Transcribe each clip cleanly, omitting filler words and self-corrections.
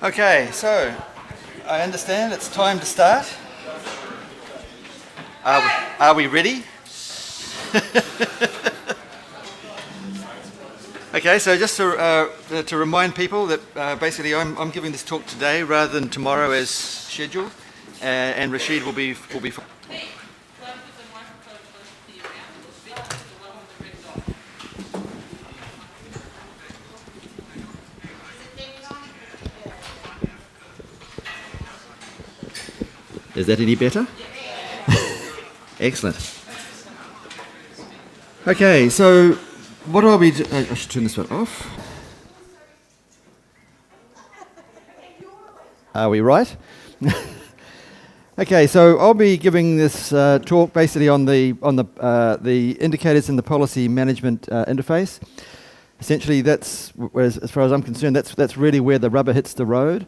Okay, so I understand it's time to start. Are we ready? Okay, so just to remind people that basically I'm giving this talk today rather than tomorrow as scheduled, and Rashid will be. Is that any better? Excellent. Okay, so what I'll be I should turn this one off. Are we right? Okay, so I'll be giving this talk basically on the indicators in the policy management interface. Essentially, that's as far as I'm concerned, that's really where the rubber hits the road.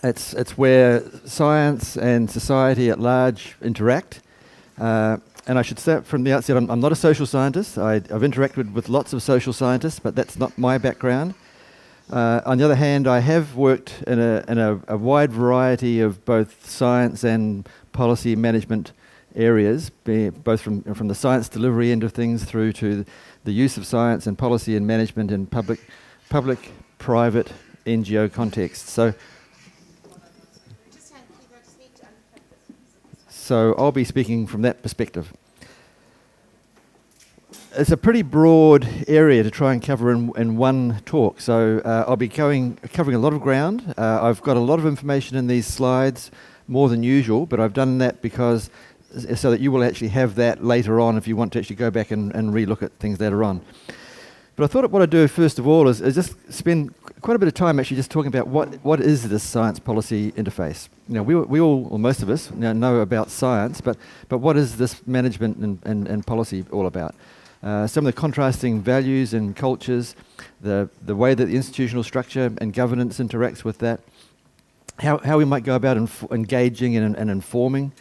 It's where science and society at large interact. And I should say from the outset, I'm not a social scientist. I've interacted with lots of social scientists, but that's not my background. On the other hand, I have worked in a wide variety of both science and policy management areas, both from the science delivery end of things through to the use of science and policy and management in public-private NGO contexts. So I'll be speaking from that perspective. It's a pretty broad area to try and cover in one talk, so I'll be covering a lot of ground. I've got a lot of information in these slides, more than usual, but I've done that because so that you will actually have that later on if you want to actually go back and re-look at things later on. But I thought what I'd do first of all is just spend quite a bit of time actually just talking about what is this science policy interface. You know, we all, or most of us, know about science, but what is this management and policy all about? Some of the contrasting values and cultures, the way that the institutional structure and governance interacts with that, how we might go about engaging and informing.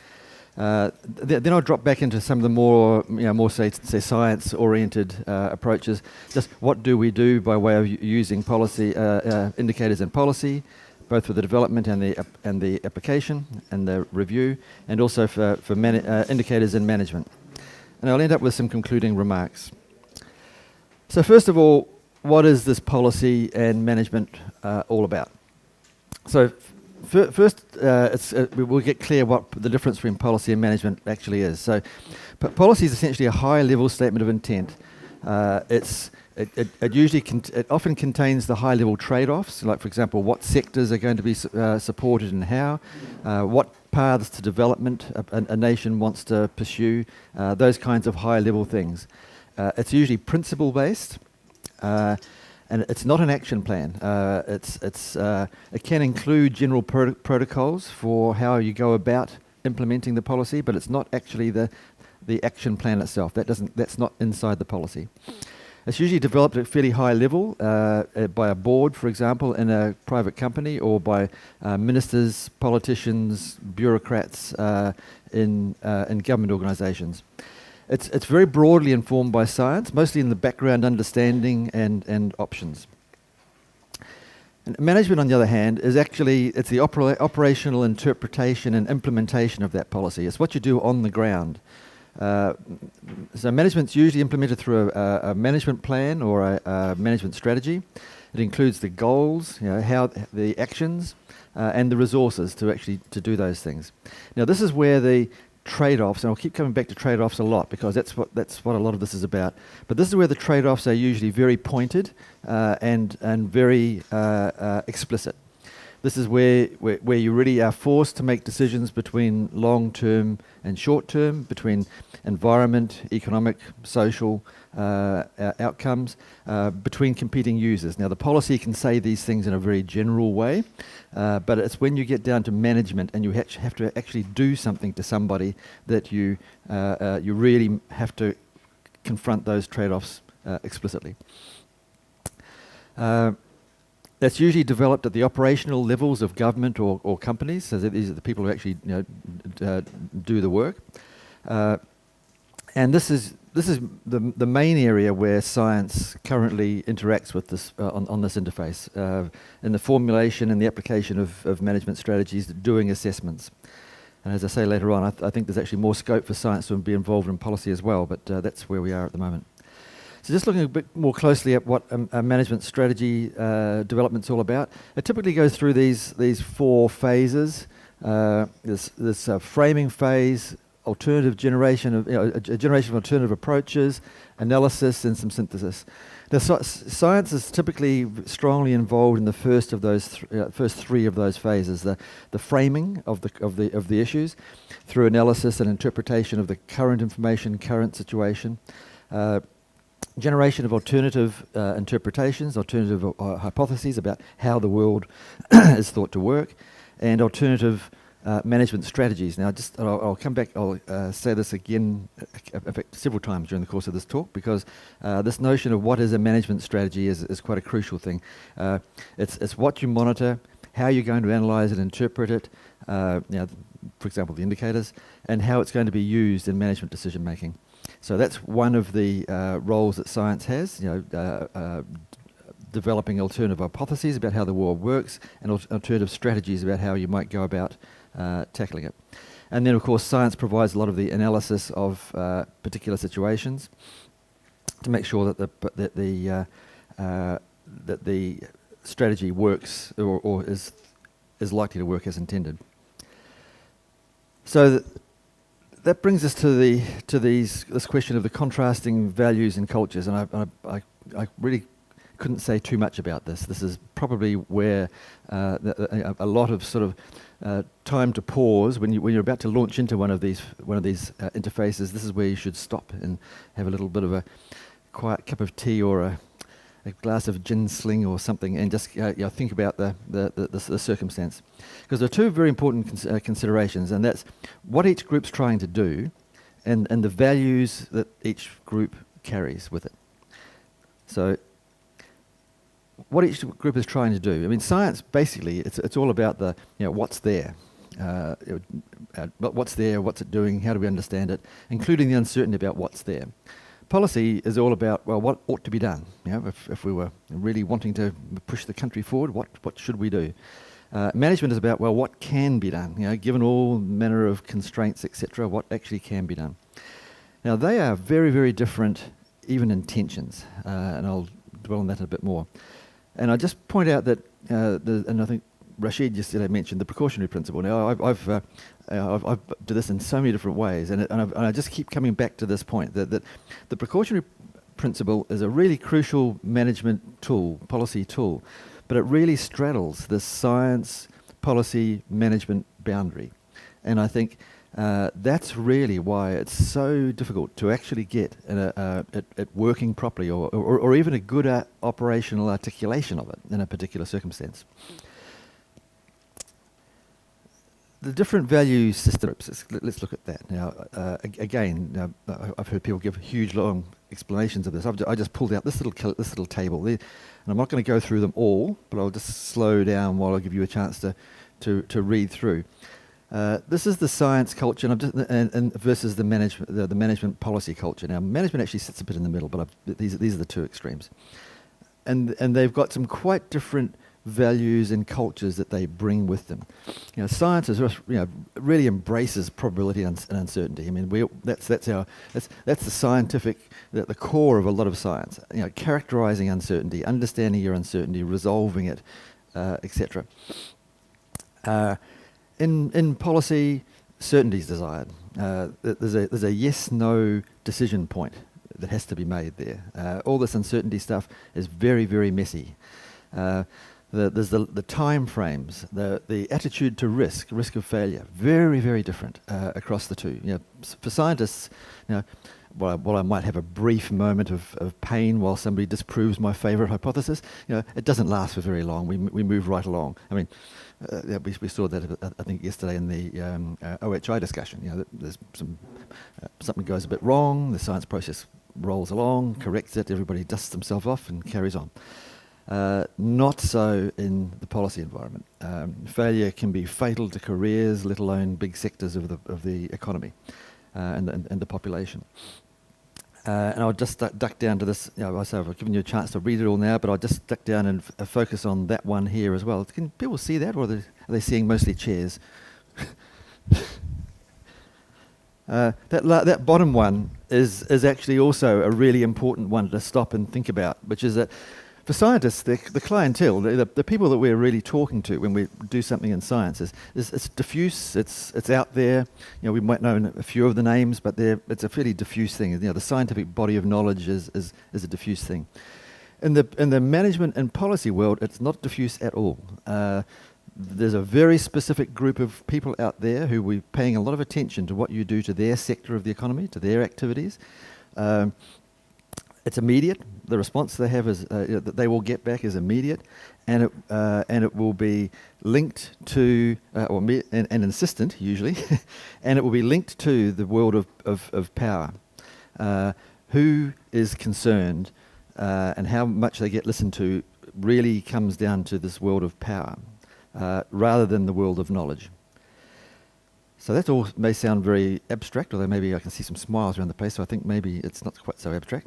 Then I'll drop back into some of the more say science-oriented approaches. Just what do we do by way of using policy indicators in policy, both for the development and the application and the review, and also for indicators in management. And I'll end up with some concluding remarks. So first of all, what is this policy and management all about? So first, we'll get clear what the difference between policy and management actually is. So policy is essentially a high-level statement of intent. It often contains the high-level trade-offs, like, for example, what sectors are going to be supported and how, what paths to development a nation wants to pursue, those kinds of high-level things. It's usually principle-based, and it's not an action plan. It can include general protocols for how you go about implementing the policy, but it's not actually the action plan itself. That's not inside the policy. It's usually developed at a fairly high level by a board, for example, in a private company, or by ministers, politicians, bureaucrats in government organisations. It's very broadly informed by science, mostly in the background understanding and options. And management, on the other hand, is actually the operational interpretation and implementation of that policy. It's what you do on the ground. So management's usually implemented through a management plan or a management strategy. It includes the goals, how the actions, and the resources to do those things. Now, this is where the trade-offs, and I'll keep coming back to trade-offs a lot because that's what a lot of this is about. But this is where the trade-offs are usually very pointed and very explicit. This is where you really are forced to make decisions between long-term and short-term, between environment, economic, social outcomes, between competing users. Now, the policy can say these things in a very general way, but it's when you get down to management and you have to actually do something to somebody that you really have to confront those trade-offs explicitly. That's usually developed at the operational levels of government or companies, so that these are the people who actually do the work. And this is this is the main area where science currently interacts with this on this interface, in the formulation and the application of management strategies, doing assessments. And as I say later on, I think there's actually more scope for science to be involved in policy as well, but that's where we are at the moment. So just looking a bit more closely at what a management strategy development's all about, it typically goes through these 4 phases. This framing phase, alternative generation of a generation of alternative approaches, analysis, and some synthesis. Now, science is typically strongly involved in the first of those first 3 of those phases: the framing of the issues through analysis and interpretation of the current information, current situation. Generation of alternative interpretations, alternative hypotheses about how the world is thought to work, and alternative management strategies. Now, I'll come back. I'll say this again, in fact, several times during the course of this talk, because this notion of what is a management strategy is quite a crucial thing. It's what you monitor, how you're going to analyse and interpret it. For example, the indicators, and how it's going to be used in management decision making. So that's one of the roles that science has. Developing alternative hypotheses about how the world works, and alternative strategies about how you might go about tackling it. And then, of course, science provides a lot of the analysis of particular situations to make sure that the strategy works or is likely to work as intended. So that brings us to this question of the contrasting values and cultures, and I really couldn't say too much about this. This is probably where a lot of sort of time to pause when you're about to launch into one of these interfaces. This is where you should stop and have a little bit of a quiet cup of tea or a glass of gin sling or something, and just think about the circumstance. Because there are 2 very important considerations, and that's what each group's trying to do, and the values that each group carries with it. So, what each group is trying to do. I mean, science basically it's all about the what's there, what's there, what's it doing, how do we understand it, including the uncertainty about what's there. Policy is all about, well, what ought to be done. If we were really wanting to push the country forward, what should we do? Management is about, well, what can be done? Given all manner of constraints, etc., what actually can be done. Now, they are very, very different, even intentions, and I'll dwell on that a bit more. And I just point out that, and I think Rashid just mentioned the precautionary principle. Now, I've do this in so many different ways, and I just keep coming back to this point that the precautionary principle is a really crucial management tool, policy tool, but it really straddles this science, policy, management boundary. And I think that's really why it's so difficult to actually get it working properly, or even a good operational articulation of it in a particular circumstance. The different value systems, let's look at that. Now, again, I've heard people give huge, long explanations of this. I just pulled out this little table there, and I'm not going to go through them all, but I'll just slow down while I give you a chance to read through. This is the science culture and versus the management policy culture. Now, management actually sits a bit in the middle, but these are the 2 extremes, and they've got some quite different values and cultures that they bring with them. Science is really embraces probability and uncertainty. I mean, that's the scientific, the core of a lot of science. Characterizing uncertainty, understanding your uncertainty, resolving it, etc. In policy, certainty is desired. There's a yes/no decision point that has to be made there. All this uncertainty stuff is very, very messy. There's the time frames, the attitude to risk of failure, very, very different across the 2. For scientists, while I might have a brief moment of pain while somebody disproves my favourite hypothesis, it doesn't last for very long. We move right along. I mean, we saw that I think yesterday in the OHI discussion. There's something goes a bit wrong, the science process rolls along, corrects it, everybody dusts themselves off and carries on. Not so in the policy environment. Failure can be fatal to careers, let alone big sectors of the economy and the population. And I'll just duck down to this. I say I've given you a chance to read it all now, but I'll just duck down and focus on that one here as well. Can people see that, or are they seeing mostly chairs? That bottom one is actually also a really important one to stop and think about, which is that for scientists, the clientele, the people that we're really talking to when we do something in science is diffuse. It's out there. We might know a few of the names, but it's a fairly diffuse thing. The scientific body of knowledge is a diffuse thing. In the management and policy world, it's not diffuse at all. There's a very specific group of people out there who we're paying a lot of attention to what you do to their sector of the economy, to their activities. It's immediate. The response they have is that they will get back is immediate, and it will be linked to and insistent usually, and it will be linked to the world of power. Who is concerned and how much they get listened to really comes down to this world of power, rather than the world of knowledge. So that all may sound very abstract, although maybe I can see some smiles around the place, so I think maybe it's not quite so abstract.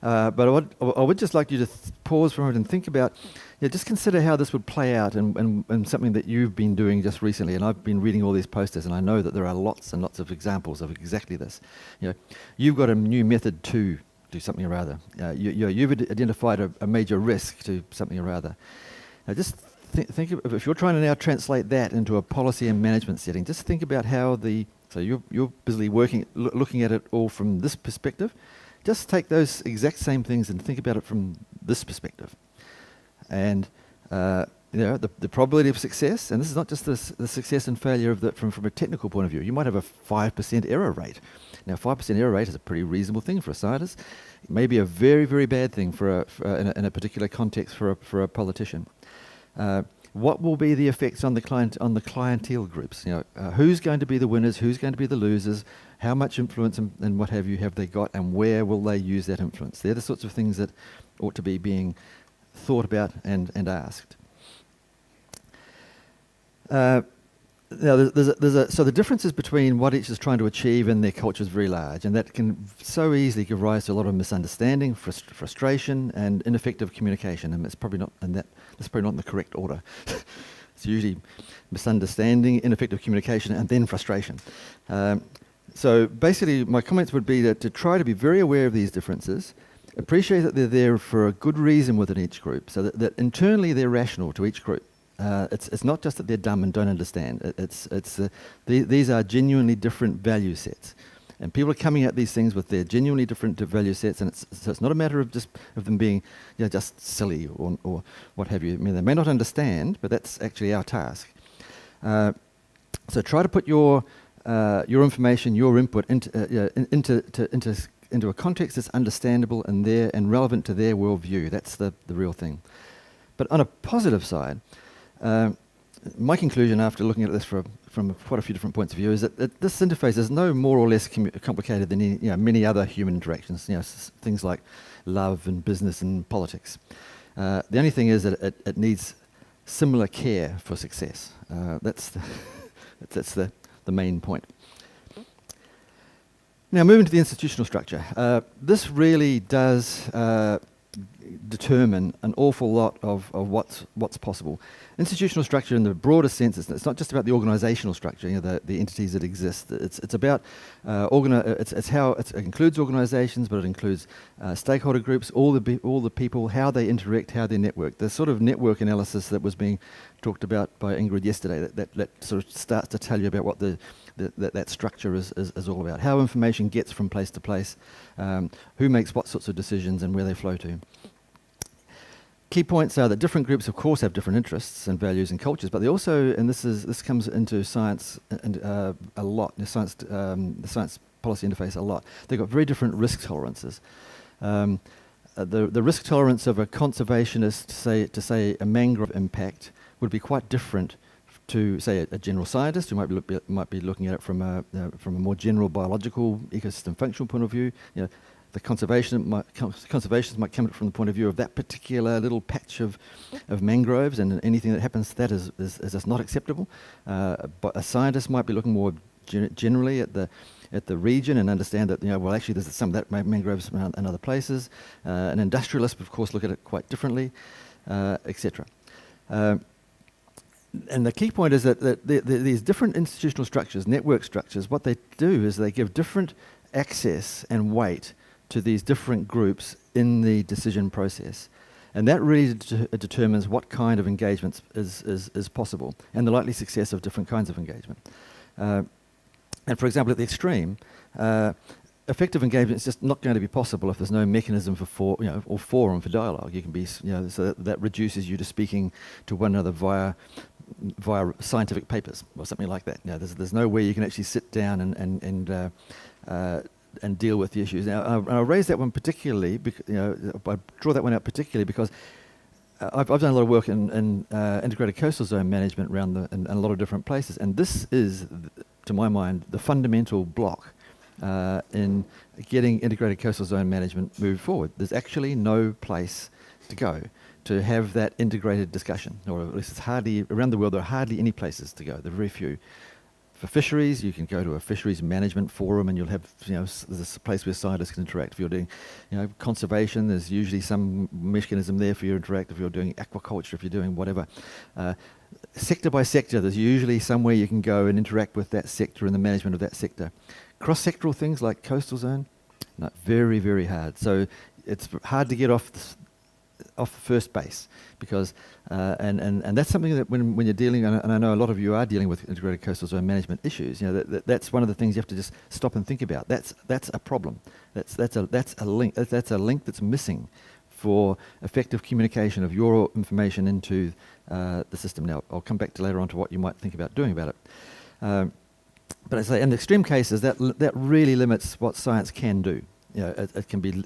But I would just like you to pause for a moment and think about, just consider how this would play out in something that you've been doing just recently. And I've been reading all these posters, and I know that there are lots and lots of examples of exactly this. You've got a new method to do something or other. You've identified a major risk to something or other. Now just think if you're trying to now translate that into a policy and management setting, just think about how so you're busily looking at it all from this perspective. Just take those exact same things and think about it from this perspective. And the probability of success, and this is not just the success and failure from a technical point of view. You might have a 5% error rate. Now, 5% error rate is a pretty reasonable thing for a scientist. It may be a very, very bad thing in a particular context for a politician. What will be the effects on the clientele groups? Who's going to be the winners? Who's going to be the losers? How much influence and what have they got? And where will they use that influence? They're the sorts of things that ought to be being thought about and asked. So the differences between what each is trying to achieve and their culture is very large, and that can so easily give rise to a lot of misunderstanding, frustration, and ineffective communication. And it's probably not in the correct order. It's usually misunderstanding, ineffective communication, and then frustration. So basically, my comments would be to try to be very aware of these differences, appreciate that they're there for a good reason within each group, so that internally they're rational to each group. It's not just that they're dumb and don't understand. These are genuinely different value sets, and people are coming at these things with their genuinely different value sets, and it's not a matter of them being just silly or what have you. I mean, they may not understand, but that's actually our task. So try to put your information, your input into a context that's understandable and relevant to their worldview. That's the real thing. But on a positive side, my conclusion after looking at this from quite a few different points of view is that this interface is no more or less complicated than many other human interactions. Things like love and business and politics. The only thing is that it needs similar care for success. That's the main point. Now, moving to the institutional structure, this really does determine an awful lot of what's possible. Institutional structure in the broader sense, it's not just about the organisational structure, the entities that exist. It's about it's how it includes organisations, but it includes stakeholder groups, all the people, how they interact, how they network. The sort of network analysis that was being talked about by Ingrid yesterday, that sort of starts to tell you about what that structure is all about. How information gets from place to place, who makes what sorts of decisions, and where they flow to. Key points are that different groups, of course, have different interests and values and cultures, but they also, and this comes into science and a lot, the science policy interface a lot. They've got very different risk tolerances. The risk tolerance of a conservationist, to say a mangrove impact, would be quite different to, say, a general scientist who might be looking at it from a more general biological ecosystem functional point of view. The conservationists might come at it from the point of view of that particular little patch of mangroves, and anything that happens to that is just not acceptable. But a scientist might be looking more generally at the region and understand that, well, actually there's some of that mangroves in other places. An industrialist, of course, look at it quite differently, etc. And the key point is that these different institutional structures, network structures, what they do is they give different access and weight to these different groups in the decision process. And that really determines what kind of engagement is possible and the likely success of different kinds of engagement. And for example, at the extreme, effective engagement is just not going to be possible if there's no mechanism or forum for dialogue. You can be, so that reduces you to speaking to one another via scientific papers or something like that. There's no way you can actually sit down and deal with the issues. Now, I raise that one particularly, I draw that one out particularly because I've done a lot of work in integrated coastal zone management around in a lot of different places, and this is, to my mind, the fundamental block in getting integrated coastal zone management moved forward. There's actually no place to go to have that integrated discussion, or at least around the world there are hardly any places to go. There are very few. For fisheries, you can go to a fisheries management forum and you'll have, there's a place where scientists can interact. If you're doing, conservation, there's usually some mechanism there for you to interact. If you're doing aquaculture, if you're doing whatever. Sector by sector, there's usually somewhere you can go and interact with that sector and the management of that sector. Cross-sectoral things like coastal zone, very, very hard. So it's hard to get off the first base because and that's something that when you're dealing, and I know a lot of you are dealing with integrated coastal zone management issues, that's one of the things you have to just stop and think about. That's a problem. That's a link that's missing for effective communication of your information into the system. Now I'll come back to later on to what you might think about doing about it. But I say in the extreme cases that really limits what science can do. It can be,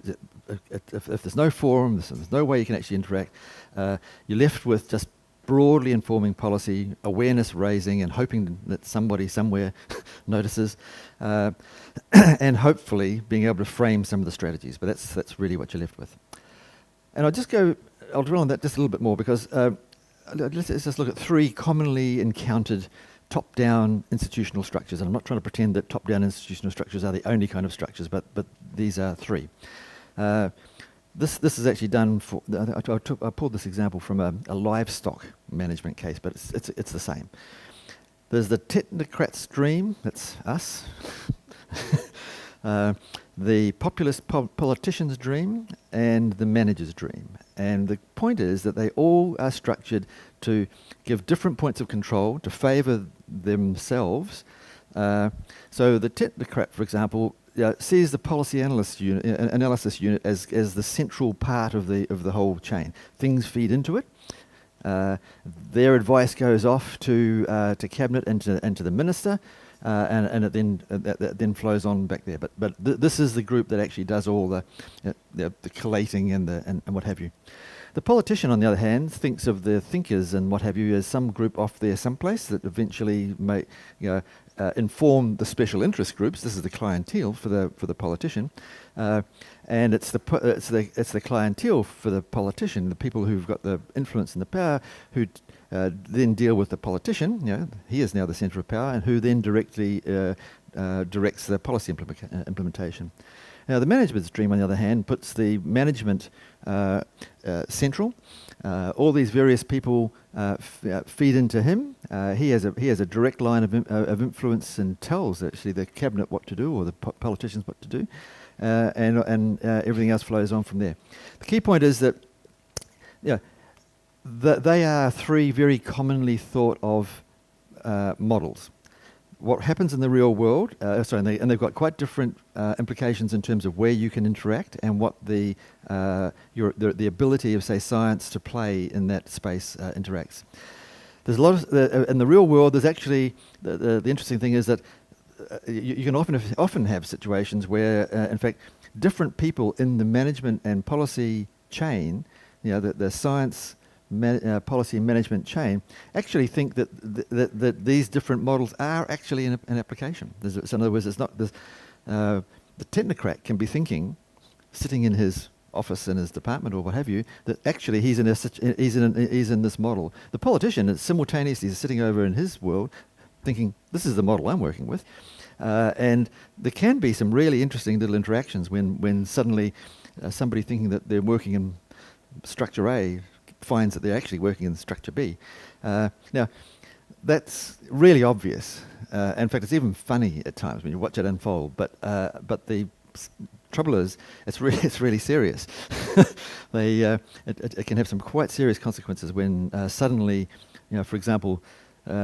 if there's no forum, there's no way you can actually interact, you're left with just broadly informing policy, awareness raising, and hoping that somebody somewhere notices, and hopefully being able to frame some of the strategies. But that's really what you're left with. And I'll drill on that just a little bit more because let's just look at 3 commonly encountered top-down institutional structures. And I'm not trying to pretend that top-down institutional structures are the only kind of structures, but these are 3. This is actually done for. I pulled this example from a livestock management case, but it's the same. There's the technocrat stream. That's us. The populist politician's dream and the manager's dream. And the point is that they all are structured to give different points of control to favour themselves. So the technocrat, for example, sees the policy analysis unit as the central part of the whole chain. Things feed into it. Their advice goes off to cabinet and to the minister. And it then flows on back there. But this is the group that actually does all the collating and what have you. The politician, on the other hand, thinks of the thinkers and what have you as some group off there someplace that eventually may inform the special interest groups. This is the clientele for the politician, and it's the clientele for the politician, the people who've got the influence and the power, who then deal with the politician. He is now the centre of power, and who then directly directs the policy implementation. Now, the management's dream, on the other hand, puts the management central. All these various people feed into him. He has a direct line of influence and tells actually the cabinet what to do or the politicians what to do, and everything else flows on from there. The key point is that they are 3 very commonly thought of models. What happens in the real world, and they've got quite different implications in terms of where you can interact and what the ability of, say, science to play in that space interacts. There's a lot of in the real world. There's actually the interesting thing is that you can often have situations where, in fact, different people in the management and policy chain, the science. Policy and management chain actually think that these different models are actually an application. So in other words, it's not the technocrat can be thinking, sitting in his office in his department or what have you, that actually he's in this model. The politician is simultaneously sitting over in his world, thinking, this is the model I'm working with. And there can be some really interesting little interactions when suddenly somebody thinking that they're working in structure A finds that they're actually working in structure B. Now, that's really obvious. In fact, it's even funny at times when you watch it unfold. But the trouble is, it's really serious. It can have some quite serious consequences when suddenly, for example,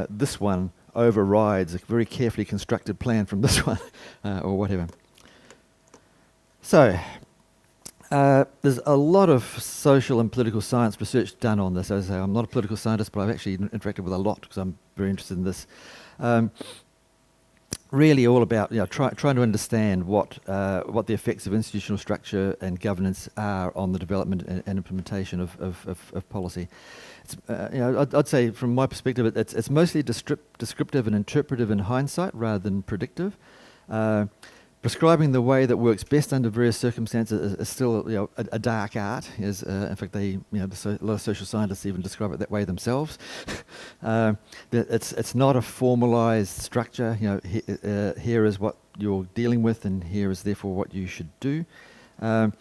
this one overrides a very carefully constructed plan from this one, or whatever. So, there's a lot of social and political science research done on this. As I say, I'm not a political scientist, but I've actually interacted with a lot because I'm very interested in this. Really all about trying to understand what the effects of institutional structure and governance are on the development and implementation of policy. It's, I'd say from my perspective, it's mostly descriptive and interpretive in hindsight rather than predictive. Prescribing the way that works best under various circumstances is still a dark art. In fact, a lot of social scientists even describe it that way themselves. It's not a formalised structure. Here is what you're dealing with, and here is therefore what you should do. The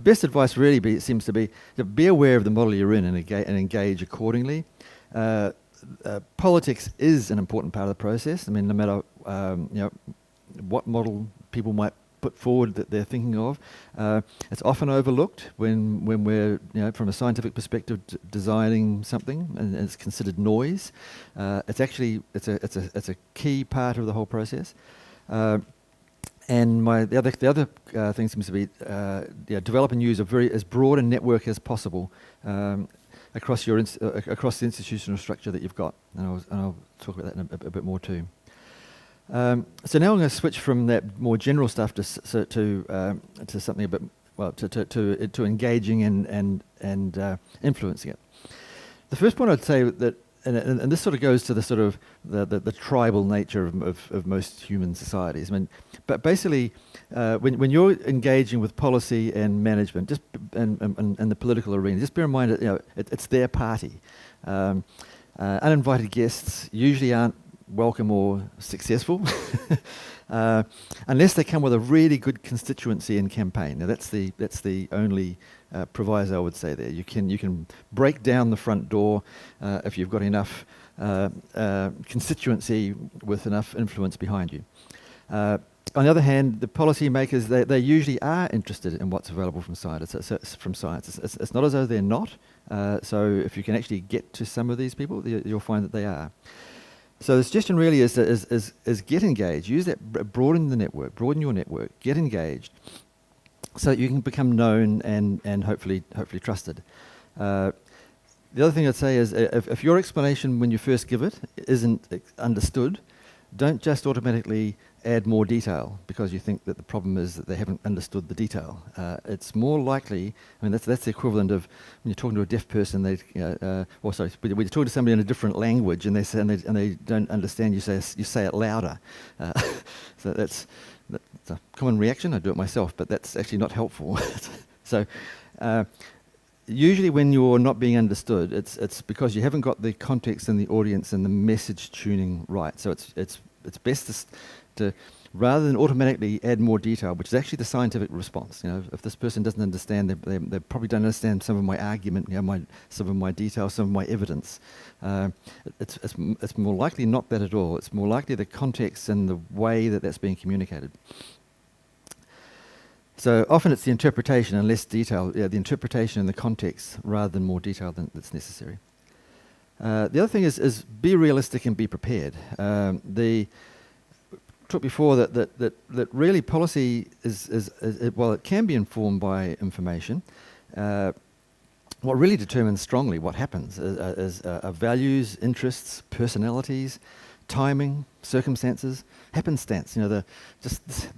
best advice really seems to be aware of the model you're in and engage accordingly. Politics is an important part of the process. I mean, no matter what model people might put forward that they're thinking of, it's often overlooked when we're from a scientific perspective designing something, and it's considered noise. It's actually it's a key part of the whole process. And the other thing seems to be develop and use as broad a network as possible across across the institutional structure that you've got, and I'll talk about that in a bit more too. So now I'm going to switch from that more general stuff to something a bit to engaging and influencing it. The first point I'd say that, and this sort of goes to the sort of the tribal nature of most human societies. I mean, but basically, when you're engaging with policy and management, just and the political arena, just bear in mind that it's their party. Uninvited guests usually aren't welcome or successful unless they come with a really good constituency and campaign. Now that's the only proviso I would say there. You can break down the front door if you've got enough constituency with enough influence behind you. On the other hand, the policy makers, they usually are interested in what's available from science. It's not as though they're not. So if you can actually get to some of these people, you'll find that they are. So the suggestion really is get engaged. Use that, broaden your network, get engaged, so that you can become known and hopefully trusted. The other thing I'd say is if your explanation when you first give it isn't understood, don't just automatically add more detail because you think that the problem is that they haven't understood the detail. It's more likely, I mean, that's the equivalent of when you're talking to a deaf person, when you're talking to somebody in a different language and they don't understand, you say it louder. So that's a common reaction. I do it myself, but that's actually not helpful. So usually when you're not being understood, it's because you haven't got the context and the audience and the message tuning right. So it's best to rather than automatically add more detail, which is actually the scientific response. If this person doesn't understand, they probably don't understand some of my argument, some of my detail, some of my evidence. It's more likely not that at all. It's more likely the context and the way that that's being communicated. So often it's the interpretation and less detail, the interpretation and the context rather than more detail that's necessary. The other thing is be realistic and be prepared. Talked before that really policy is while it can be informed by information, what really determines strongly what happens is values, interests, personalities, timing, circumstances, happenstance. Just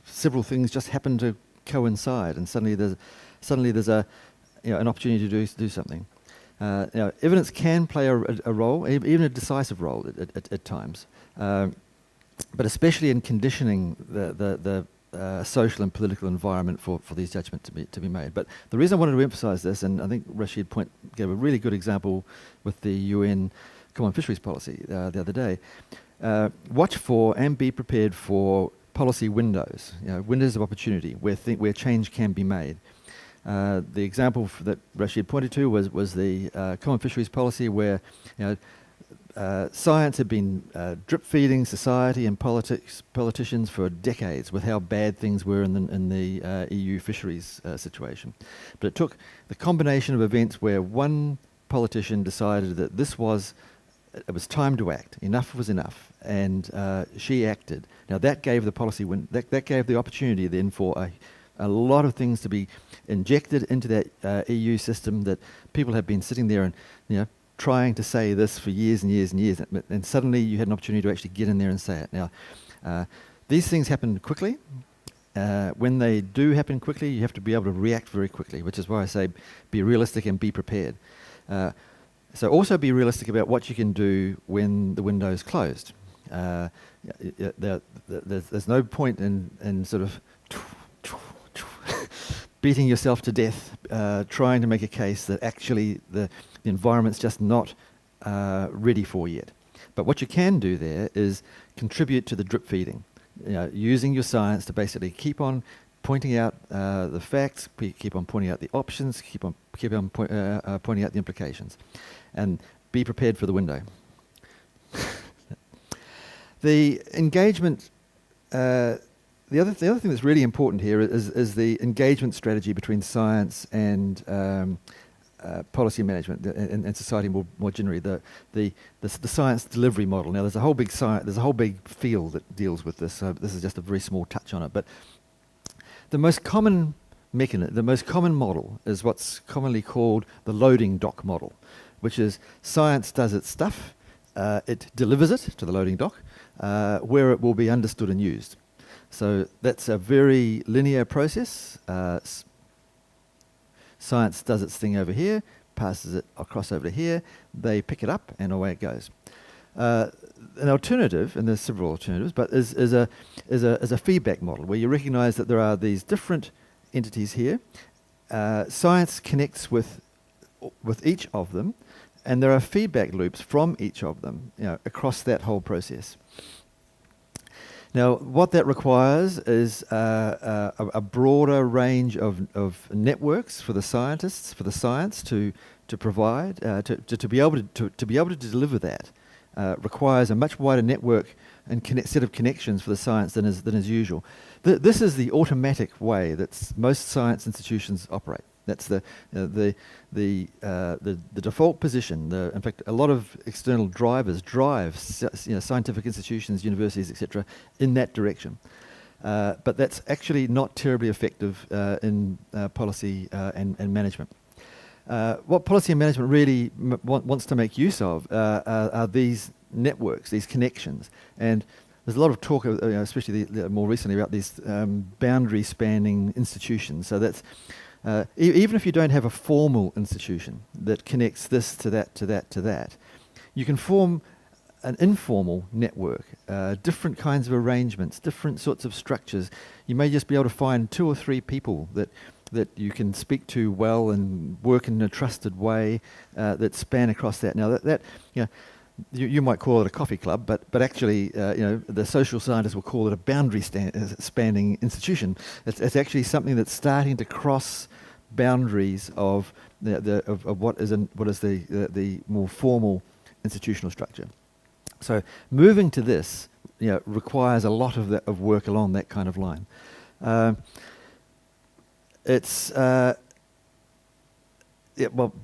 several things just happen to coincide, and suddenly there's an opportunity to do something. Evidence can play a role, even a decisive role at times. But especially in conditioning the social and political environment for these judgments to be made. But the reason I wanted to emphasise this, and I think Rashid gave a really good example with the UN Common Fisheries Policy the other day, watch for and be prepared for policy windows, windows of opportunity where change can be made. The example that Rashid pointed to was the common fisheries policy, where science had been drip feeding society and politicians for decades with how bad things were in the EU fisheries situation. But it took the combination of events where one politician decided that it was time to act. Enough was enough, and she acted. Now that gave the policy that gave the opportunity then for a lot of things to be injected into that EU system that people have been sitting there and trying to say this for years and years and years, and suddenly you had an opportunity to actually get in there and say it. Now, these things happen quickly. When they do happen quickly, you have to be able to react very quickly, which is why I say be realistic and be prepared. So also be realistic about what you can do when the window is closed. There's no point in sort of beating yourself to death, trying to make a case that actually the environment's just not ready for yet. But what you can do there is contribute to the drip feeding, using your science to basically keep on pointing out the facts, keep on pointing out the options, keep on pointing out the implications, and be prepared for the window. The engagement. The other thing that's really important here is the engagement strategy between science and policy management and society more generally. The science delivery model. Now, there's a whole big field that deals with this. So this is just a very small touch on it. But the most common mechanism, the most common model, is what's commonly called the loading dock model, which is science does its stuff, it delivers it to the loading dock, where it will be understood and used. So that's a very linear process. Science does its thing over here, passes it across over to here, they pick it up, and away it goes. An alternative, and there's several alternatives, but is a feedback model where you recognise that there are these different entities here. Science connects with each of them, and there are feedback loops from each of them, across that whole process. Now, what that requires is a broader range of networks for the scientists, for the science to provide, to be able to deliver that. Requires a much wider network and set of connections for the science than is usual. This is the automatic way that most science institutions operate. That's the default position. In fact, a lot of external drivers drive scientific institutions, universities, etc., in that direction. But that's actually not terribly effective in policy and management. What policy and management really wants to make use of are these networks, these connections. And there's a lot of talk, especially more recently, about these boundary-spanning institutions. So that's even if you don't have a formal institution that connects this to that, to that, to that, you can form an informal network, different kinds of arrangements, different sorts of structures. You may just be able to find 2 or 3 people that you can speak to well and work in a trusted way that span across that. Now that you might call it a coffee club, but actually, the social scientists will call it a boundary spanning institution. It's actually something that's starting to cross boundaries of what is the more formal institutional structure. So moving to this, requires a lot of work along that kind of line.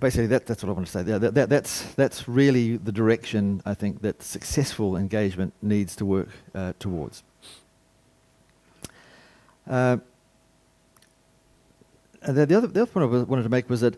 Basically that's what I want to say. That's really the direction I think that successful engagement needs to work towards. And the other point I wanted to make was that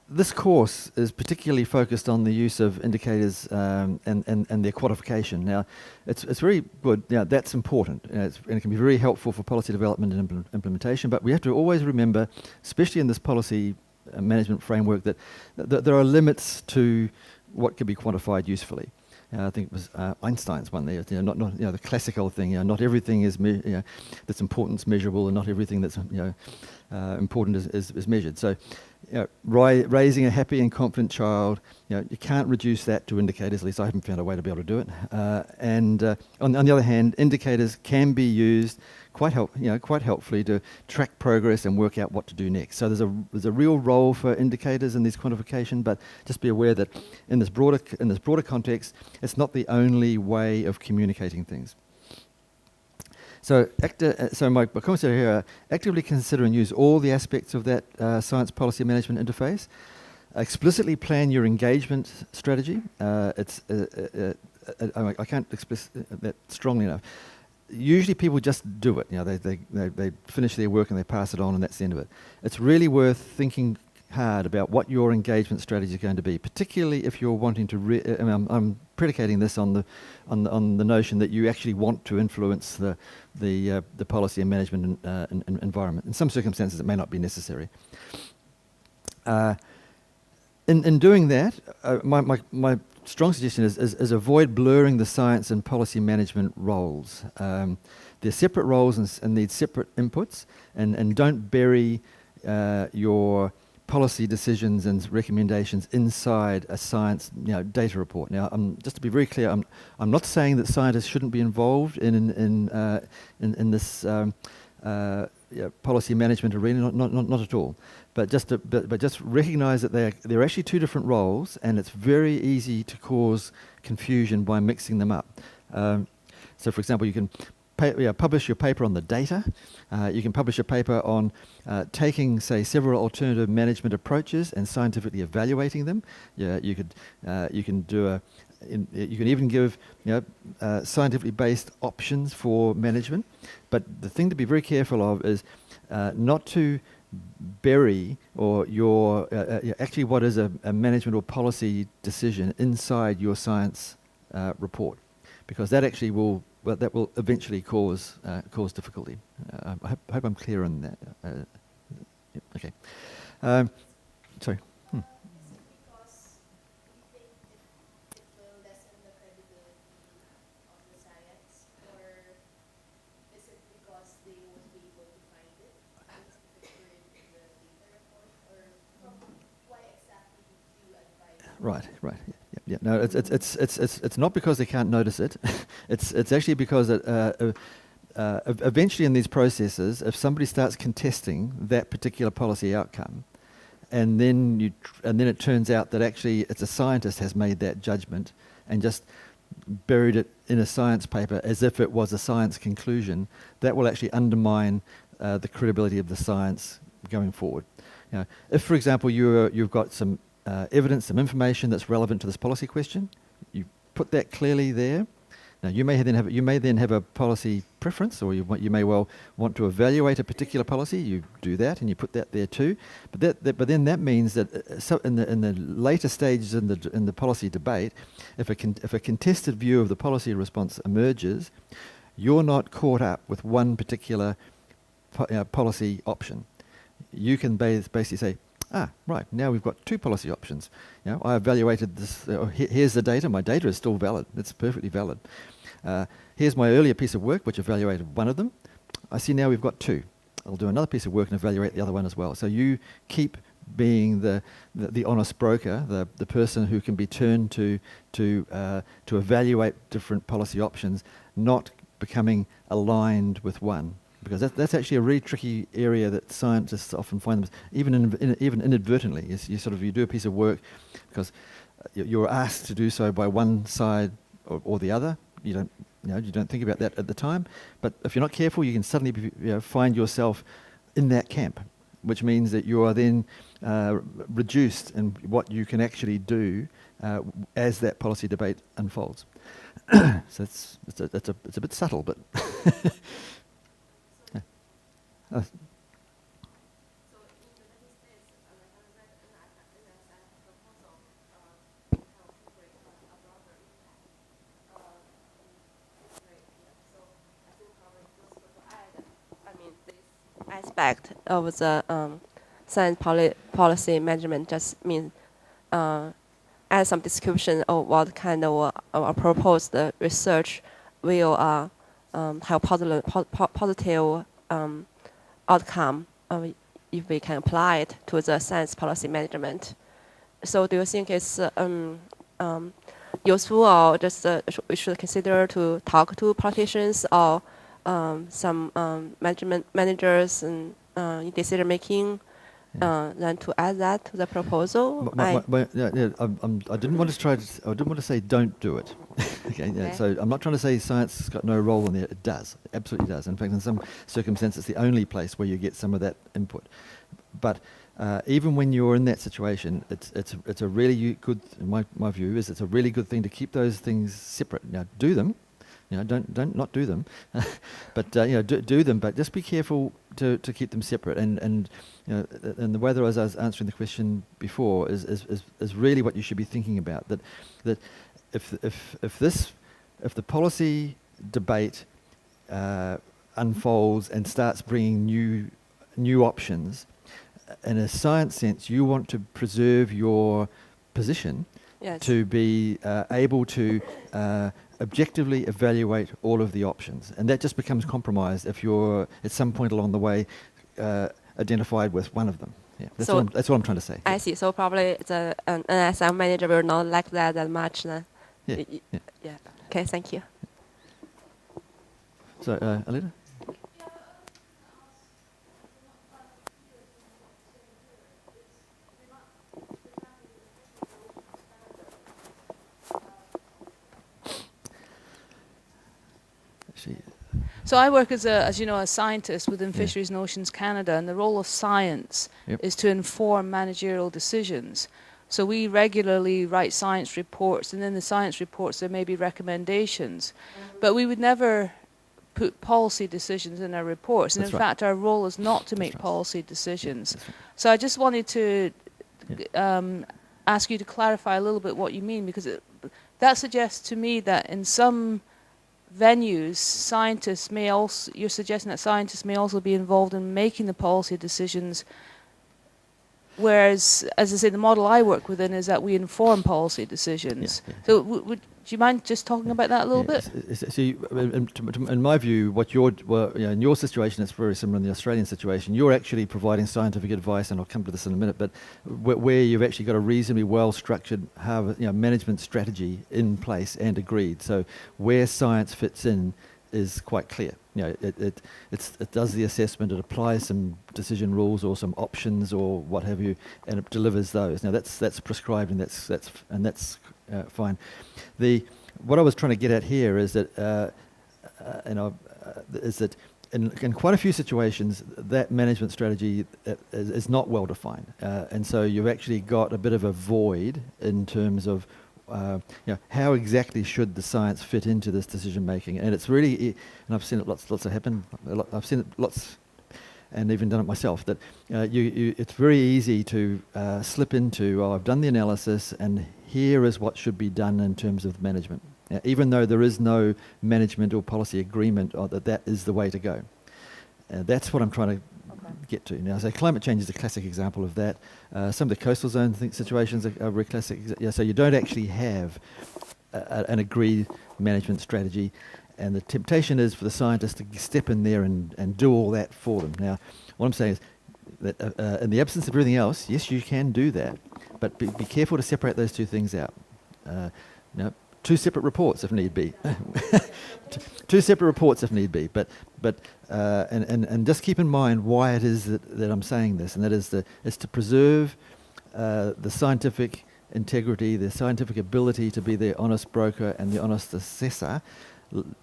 this course is particularly focused on the use of indicators and their quantification. Now, it's very good. That's important, and it can be very helpful for policy development and implementation. But we have to always remember, especially in this policy management framework, that there are limits to what can be quantified usefully. I think it was Einstein's one there. Not the classical thing. Not everything is that's important is measurable, and not everything that's important is measured. So raising a happy and confident child, you can't reduce that to indicators. At least I haven't found a way to be able to do it. On the other hand, indicators can be used quite helpfully to track progress and work out what to do next. So there's a real role for indicators in this quantification, but just be aware that in this broader context, it's not the only way of communicating things. So, my comments here are actively consider and use all the aspects of that science policy management interface. Explicitly plan your engagement strategy. I can't express that strongly enough. Usually people just do it. They finish their work and they pass it on, and that's the end of it. It's really worth thinking hard about what your engagement strategy is going to be, particularly if you're wanting to. I'm predicating this on the notion that you actually want to influence the policy and management environment. In some circumstances, it may not be necessary. In doing that, my strong suggestion is avoid blurring the science and policy management roles. They're separate roles and need separate inputs, and don't bury your policy decisions and recommendations inside a science data report. Now, just to be very clear, I'm not saying that scientists shouldn't be involved in this policy management arena, not at all. But just recognise that they're actually two different roles, and it's very easy to cause confusion by mixing them up. So, for example, you can publish your paper on the data. You can publish a paper on taking, say, several alternative management approaches and scientifically evaluating them. You can even give scientifically based options for management. But the thing to be very careful of is not to bury actually what is a management or policy decision inside your science report, because that actually will eventually cause difficulty. I hope I'm clear on that. Okay. Sorry. Is it because you think it will lessen the credibility of the science, or is it because they won't be able to find it if it's in the data report, or why exactly do you advise? Right. Yeah. No, it's not because they can't notice it. it's actually because eventually in these processes, if somebody starts contesting that particular policy outcome, and then it turns out that actually it's a scientist has made that judgment and just buried it in a science paper as if it was a science conclusion, that will actually undermine the credibility of the science going forward. If, for example, you've got some evidence, some information that's relevant to this policy question, you put that clearly there. Now, you may then have a policy preference, or you may well want to evaluate a particular policy. You do that, and you put that there too. But then that means that in the later stages in the policy debate, if a contested view of the policy response emerges, you're not caught up with one particular policy option. You can basically say, right, now we've got two policy options. I evaluated this, here's the data, my data is still valid, it's perfectly valid. Here's my earlier piece of work which evaluated one of them. I see now we've got two. I'll do another piece of work and evaluate the other one as well. So you keep being the honest broker, the person who can be turned to evaluate different policy options, not becoming aligned with one. Because that's actually a really tricky area that scientists often find them, even inadvertently. You do a piece of work because you're asked to do so by one side or the other. You don't think about that at the time. But if you're not careful, you can suddenly find yourself in that camp, which means that you are then reduced in what you can actually do as that policy debate unfolds. So it's a bit subtle, but. So in the United States, like I read in a proposal, help create a broader impact. So I think probably useful to add. This aspect of the science policy management just means add some description of what kind of proposed research will have positive outcome if we can apply it to the science policy management. So do you think it's useful, or just we should consider to talk to politicians or some managers and in decision making, then to add that to the proposal? I didn't want to I didn't want to say don't do it. Okay, yeah, Okay. so I'm not trying to say science has got no role in there. It does, it absolutely does. In fact, in some circumstances, it's the only place where you get some of that input. But even when you're in that situation, it's a really good. My view is it's a really good thing to keep those things separate. Now, do them. Don't not do them, but do them. But just be careful to keep them separate. And the way that I was answering the question before is really what you should be thinking about. That if the policy debate unfolds and starts bringing new options, in a science sense, you want to preserve your position. Yes. To be able to objectively evaluate all of the options. And that just becomes compromised if you're at some point along the way identified with one of them. Yeah, that's what I'm trying to say. I see. So probably the NSM manager will not like that much then. Yeah. Yeah. Okay, thank you. So, Alida? So I work as you know, a scientist within Yeah. Fisheries and Oceans Canada, and the role of science Yep. is to inform managerial decisions. So we regularly write science reports, and in the science reports there may be recommendations, but we would never put policy decisions in our reports. And That's in right. fact, our role is not to That's make right. policy decisions. That's right. So I just wanted to Yeah. ask you to clarify a little bit what you mean, because that suggests to me that in some venues, scientists may also, you're suggesting that scientists may also be involved in making the policy decisions, whereas, as I say, the model I work within is that we inform policy decisions. Yeah. So do you mind just talking about that a little bit? See, in my view, in your situation, it's very similar in the Australian situation. You're actually providing scientific advice, and I'll come to this in a minute, but where you've actually got a reasonably well-structured management strategy in place and agreed. So where science fits in is quite clear. It does the assessment, it applies some decision rules or some options or what have you, and it delivers those. Now that's prescribed, and that's fine. What I was trying to get at here is that in quite a few situations that management strategy is not well defined, and so you've actually got a bit of a void in terms of how exactly should the science fit into this decision making. And it's really, and I've seen it lots of happen. I've seen it lots, and even done it myself. That it's very easy to slip into. I've done the analysis, and here is what should be done in terms of management, even though there is no management or policy agreement or that is the way to go. That's what I'm trying to get to now. So climate change is a classic example of that. Some of the coastal zone situations are very classic. So you don't actually have an agreed management strategy, and the temptation is for the scientists to step in there and do all that for them. Now, what I'm saying is that in the absence of everything else, yes, you can do that, but be careful to separate those two things out. Two separate reports if need be. Two separate reports if need be. But just keep in mind why it is that I'm saying this, and that is to preserve the scientific integrity, the scientific ability to be the honest broker and the honest assessor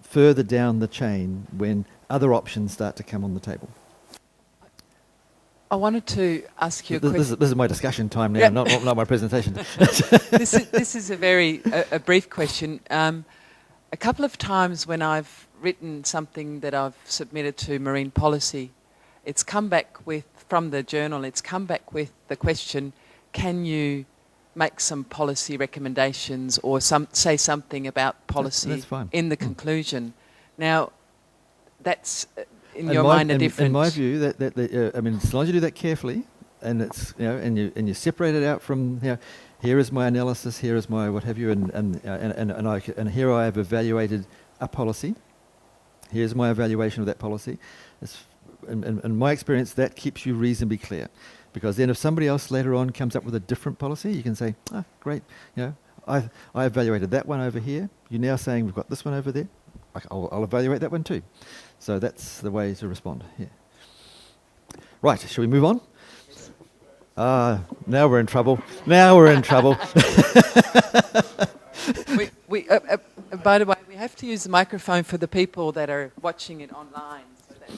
further down the chain when other options start to come on the table. I wanted to ask you a question. This is my discussion time now, Yeah. not my presentation. This is a brief question. A couple of times when I've written something that I've submitted to Marine Policy, it's come back from the journal, it's come back with the question, can you make some policy recommendations or say something about policy That's fine. in the conclusion? Now, that's in your mind a different... In my view, as long as you do that carefully, and it's and you separate it out from here is my analysis, here is my what have you, and here I have evaluated a policy. Here's my evaluation of that policy. in my experience, that keeps you reasonably clear. Because then if somebody else later on comes up with a different policy, you can say, ah, great, I evaluated that one over here. You're now saying we've got this one over there. I'll evaluate that one too. So that's the way to respond. Yeah. Right, shall we move on? Now we're in trouble. Now we're in trouble. By the way, we have to use the microphone for the people that are watching it online. So that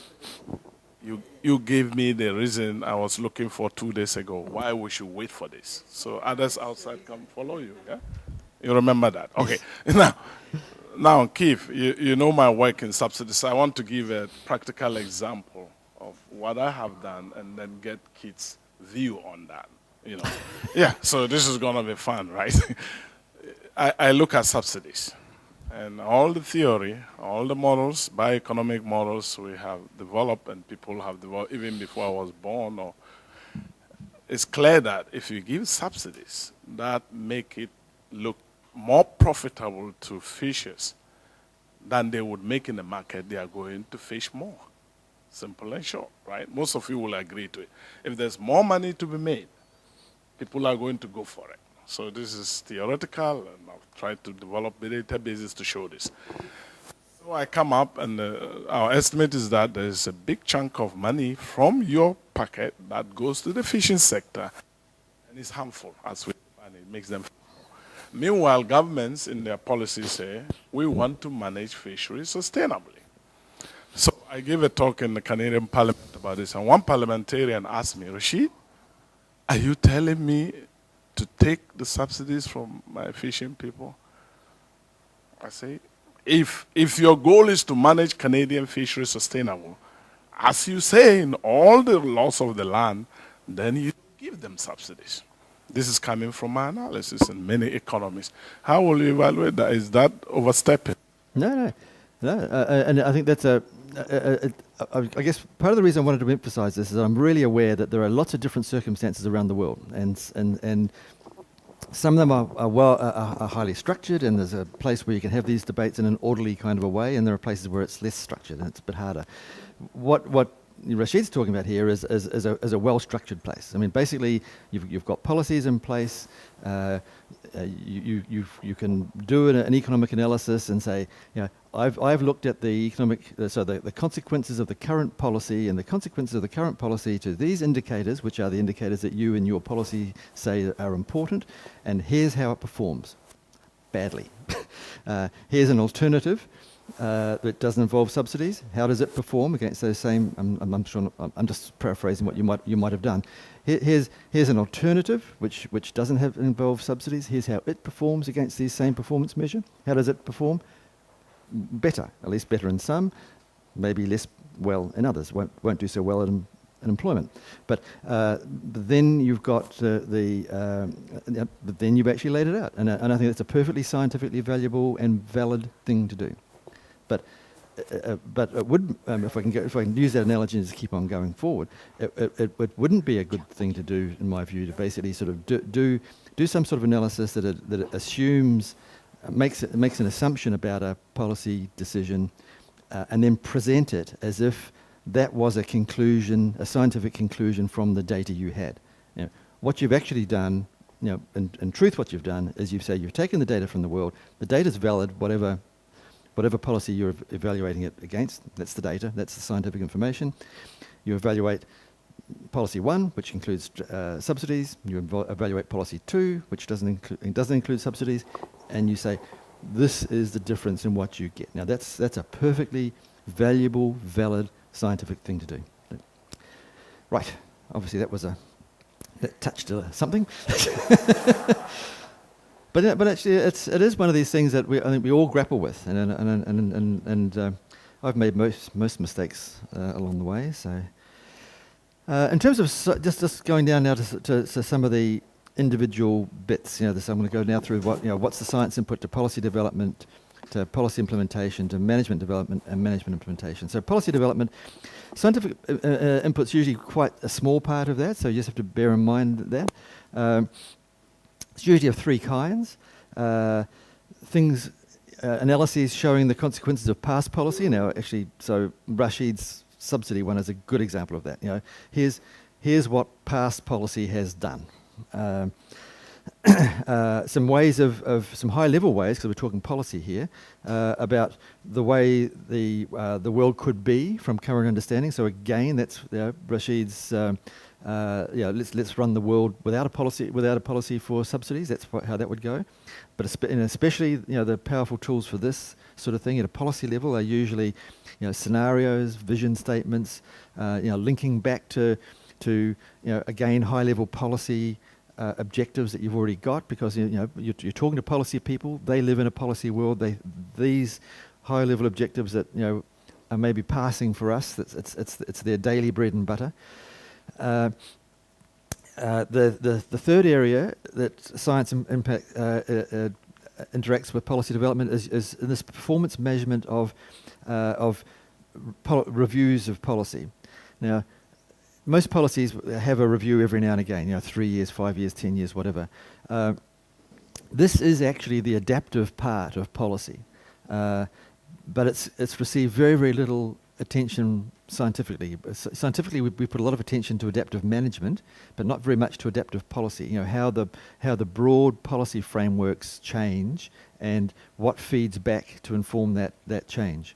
You gave me the reason I was looking for 2 days ago, why we should wait for this. So others outside can follow you, yeah? You remember that? Okay. Now, Keith, you know my work in subsidies. I want to give a practical example of what I have done and then get Keith's view on that, Yeah, so this is going to be fun, right? I look at subsidies. And all the theory, all the models, bioeconomic models we have developed and people have developed even before I was born, it's clear that if you give subsidies, that make it look more profitable to fishers than they would make in the market, they are going to fish more. Simple and short, right? Most of you will agree to it. If there's more money to be made, people are going to go for it. So this is theoretical, and I've tried to develop the databases to show this. So I come up, and our estimate is that there's a big chunk of money from your pocket that goes to the fishing sector, and it's harmful, and it makes them. Meanwhile, governments in their policies say, we want to manage fisheries sustainably. So I gave a talk in the Canadian Parliament about this, and one parliamentarian asked me, Rashid, are you telling me to take the subsidies from my fishing people? I say, if your goal is to manage Canadian fisheries sustainable, as you say in all the laws of the land, then you give them subsidies. This is coming from my analysis in many economies. How will you evaluate that? Is that overstepping? No. And I think that's I guess part of the reason I wanted to emphasize this is that I'm really aware that there are lots of different circumstances around the world, and some of them are highly structured, and there's a place where you can have these debates in an orderly kind of a way, and there are places where it's less structured and it's a bit harder. What Rashid's talking about here is a well-structured place. I mean, basically, you've got policies in place. You can do an economic analysis and say, I've looked at the economic, the consequences of the current policy and the consequences of the current policy to these indicators, which are the indicators that you and your policy say are important, and here's how it performs. Badly. Here's an alternative that doesn't involve subsidies. How does it perform against those same? I'm just paraphrasing what you might have done. Here's an alternative which doesn't involve subsidies. Here's how it performs against these same performance measure. How does it perform? Better, at least better in some, maybe less well in others. Won't do so well in employment. But then you've got but then you've actually laid it out, and I think that's a perfectly scientifically valuable and valid thing to do. But it would, if I can use that analogy and just keep on going forward, it wouldn't be a good thing to do, in my view, to basically sort of do some sort of analysis that it assumes, makes an assumption about a policy decision, and then present it as if that was a conclusion, a scientific conclusion from the data you had. What you've actually done, in truth, what you've done is you've taken the data from the world. The data's valid, whatever policy you're evaluating it against. That's the data. That's the scientific information. You evaluate policy 1, which includes subsidies. You evaluate policy 2, which doesn't include subsidies, and you say, this is the difference in what you get. Now that's a perfectly valuable, valid scientific thing to do. Right. Obviously that touched something. But actually, it is one of these things that I think we all grapple with, and I've made most mistakes along the way. So, in terms of just going down now to some of the individual bits, I'm going to go now through what's the science input to policy development, to policy implementation, to management development and management implementation. So, policy development, scientific input's usually quite a small part of that. So you just have to bear in mind that. It's usually of 3 kinds. Analyses showing the consequences of past policy. Now, actually, so Rashid's subsidy one is a good example of that. You know, here's what past policy has done. Some ways of some high-level ways, because we're talking policy here, about the way the world could be from current understanding. So again, that's Rashid's. Let's run the world without a policy for subsidies. That's how that would go. But especially the powerful tools for this sort of thing at a policy level are usually scenarios, vision statements, linking back to again high-level policy. Objectives that you've already got, because you're talking to policy people. They live in a policy world. These high-level objectives that are maybe passing for us. It's their daily bread and butter. The third area that science impact interacts with policy development is in this performance measurement of reviews of policy. Now, most policies have a review every now and again, 3 years, 5 years, 10 years, whatever. This is actually the adaptive part of policy, but it's received very, very little attention scientifically. Scientifically, we put a lot of attention to adaptive management, but not very much to adaptive policy. How the broad policy frameworks change and what feeds back to inform that change.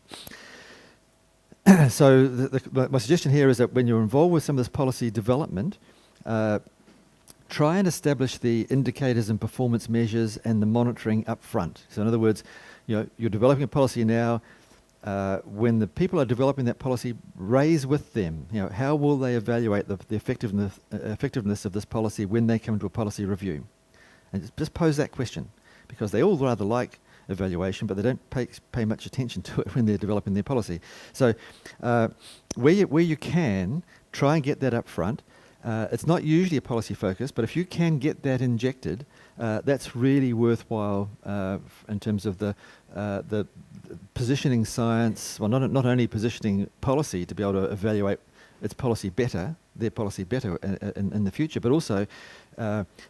So my suggestion here is that when you're involved with some of this policy development, try and establish the indicators and performance measures and the monitoring up front. So in other words, you're developing a policy now. When the people are developing that policy, raise with them, how will they evaluate the effectiveness of this policy when they come to a policy review? And just pose that question, because they all rather like evaluation, but they don't pay much attention to it when they're developing their policy. So where you can, try and get that up front. It's not usually a policy focus, but if you can get that injected, that's really worthwhile in terms of the positioning science. Well, not only positioning policy to be able to evaluate its policy better, their policy better in the future, but also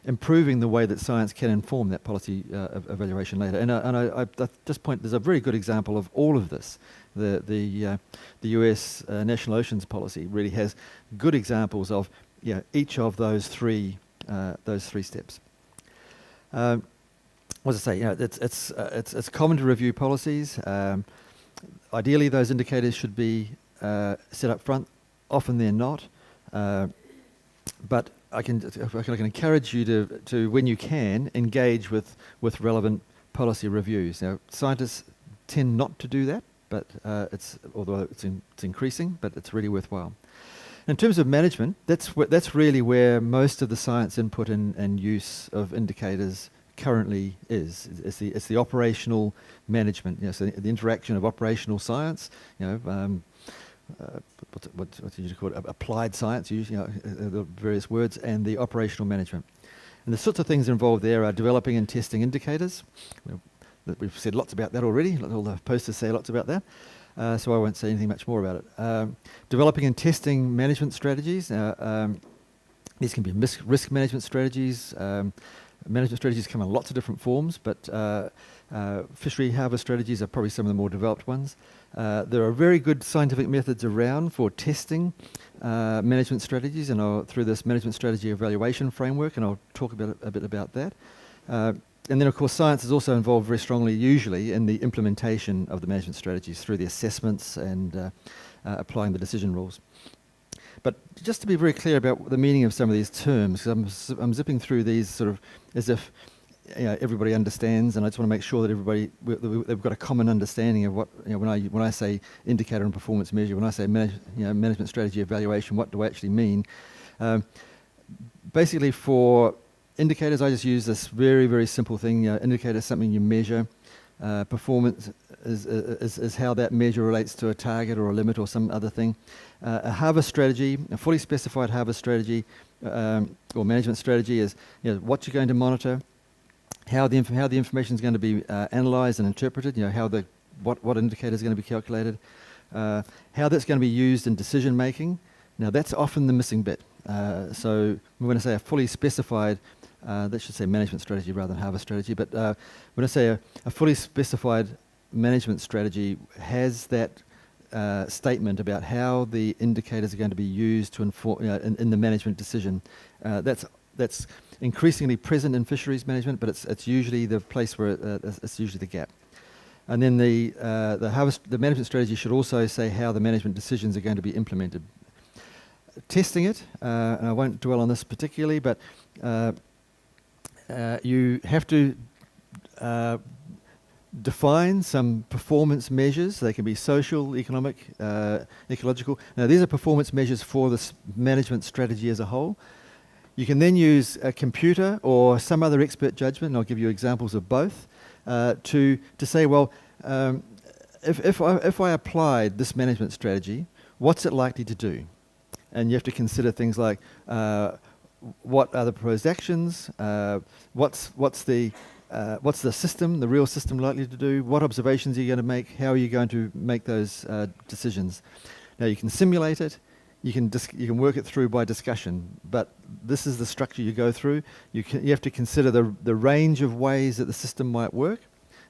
improving the way that science can inform that policy evaluation later. And I just point, there's a very good example of all of this. The US National Oceans Policy really has good examples of each of those three steps. What does I say? It's common to review policies. Ideally, those indicators should be set up front. Often they're not. But I can encourage you to when you can, engage with relevant policy reviews. Now, scientists tend not to do that, but although it's increasing, but it's really worthwhile. In terms of management, that's really where most of the science input and use of indicators currently is. It's the operational management. So the interaction of operational science. What's usually called applied science, the various words, and the operational management. And the sorts of things involved there are developing and testing indicators. We've said lots about that already. All the posters say lots about that. So I won't say anything much more about it. Developing and testing management strategies. These can be risk management strategies. Management strategies come in lots of different forms, but fishery harvest strategies are probably some of the more developed ones. There are very good scientific methods around for testing management strategies, and through this management strategy evaluation framework, and I'll talk a bit about that. And then, of course, science is also involved very strongly, usually, in the implementation of the management strategies through the assessments and applying the decision rules. But just to be very clear about the meaning of some of these terms, because I'm zipping through these sort of as if everybody understands, and I just want to make sure that they've got a common understanding of what, when I say indicator and performance measure, when I say management strategy evaluation, what do I actually mean? Basically, for indicators, I just use this very, very simple thing. Indicator is something you measure. Performance is how that measure relates to a target or a limit or some other thing. A harvest strategy, a fully specified harvest strategy or management strategy is what you're going to monitor, how the information is going to be analysed and interpreted. What indicator is going to be calculated, how that's going to be used in decision making. Now that's often the missing bit. So when I say a fully specified, that should say management strategy rather than harvest strategy. But when I say a fully specified management strategy has that statement about how the indicators are going to be used to inform in the management decision. That's increasingly present in fisheries management, but it's usually the place where it's usually the gap. And then the management strategy should also say how the management decisions are going to be implemented. Testing it, and I won't dwell on this particularly, but you have to define some performance measures. They can be social, economic, ecological. Now, these are performance measures for this management strategy as a whole. You can then use a computer or some other expert judgment, and I'll give you examples of both, to say, well, if I applied this management strategy, what's it likely to do? And you have to consider things like what are the proposed actions, what's the system, the real system likely to do, what observations are you going to make, how are you going to make those decisions. Now you can simulate it, you can work it through by discussion, but this is the structure you go through. You have to consider the range of ways that the system might work,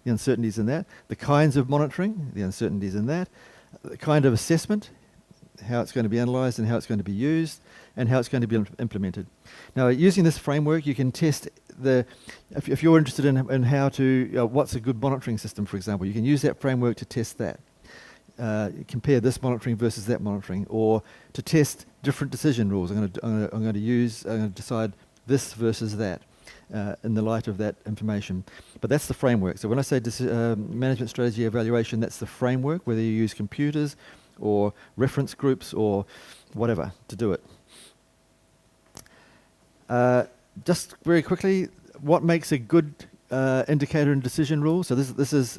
the uncertainties in that, the kinds of monitoring, the uncertainties in that, the kind of assessment, how it's going to be analysed and how it's going to be used, and how it's going to be implemented. Now, using this framework, you can test if you're interested in how to, what's a good monitoring system, for example, you can use that framework to test that. Compare this monitoring versus that monitoring, or to test different decision rules. I'm going to decide this versus that in the light of that information. But that's the framework. So when I say management strategy evaluation, that's the framework, whether you use computers or reference groups or whatever to do it. Just very quickly, what makes a good indicator and decision rule? So this is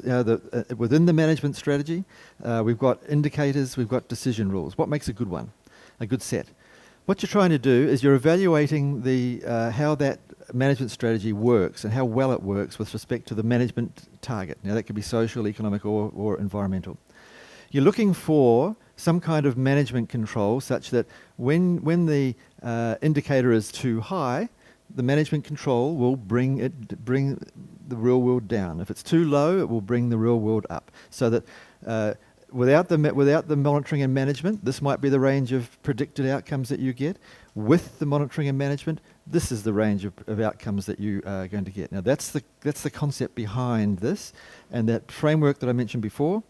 within the management strategy. We've got indicators, we've got decision rules. What makes a good one, a good set? What you're trying to do is you're evaluating how that management strategy works and how well it works with respect to the management target. Now that could be social, economic, or environmental. You're looking for some kind of management control such that when the indicator is too high, the management control will bring the real world down. If it's too low, it will bring the real world up. So that without the monitoring and management, this might be the range of predicted outcomes that you get. With the monitoring and management, this is the range of outcomes that you are going to get. Now that's the concept behind this, and that framework that I mentioned before.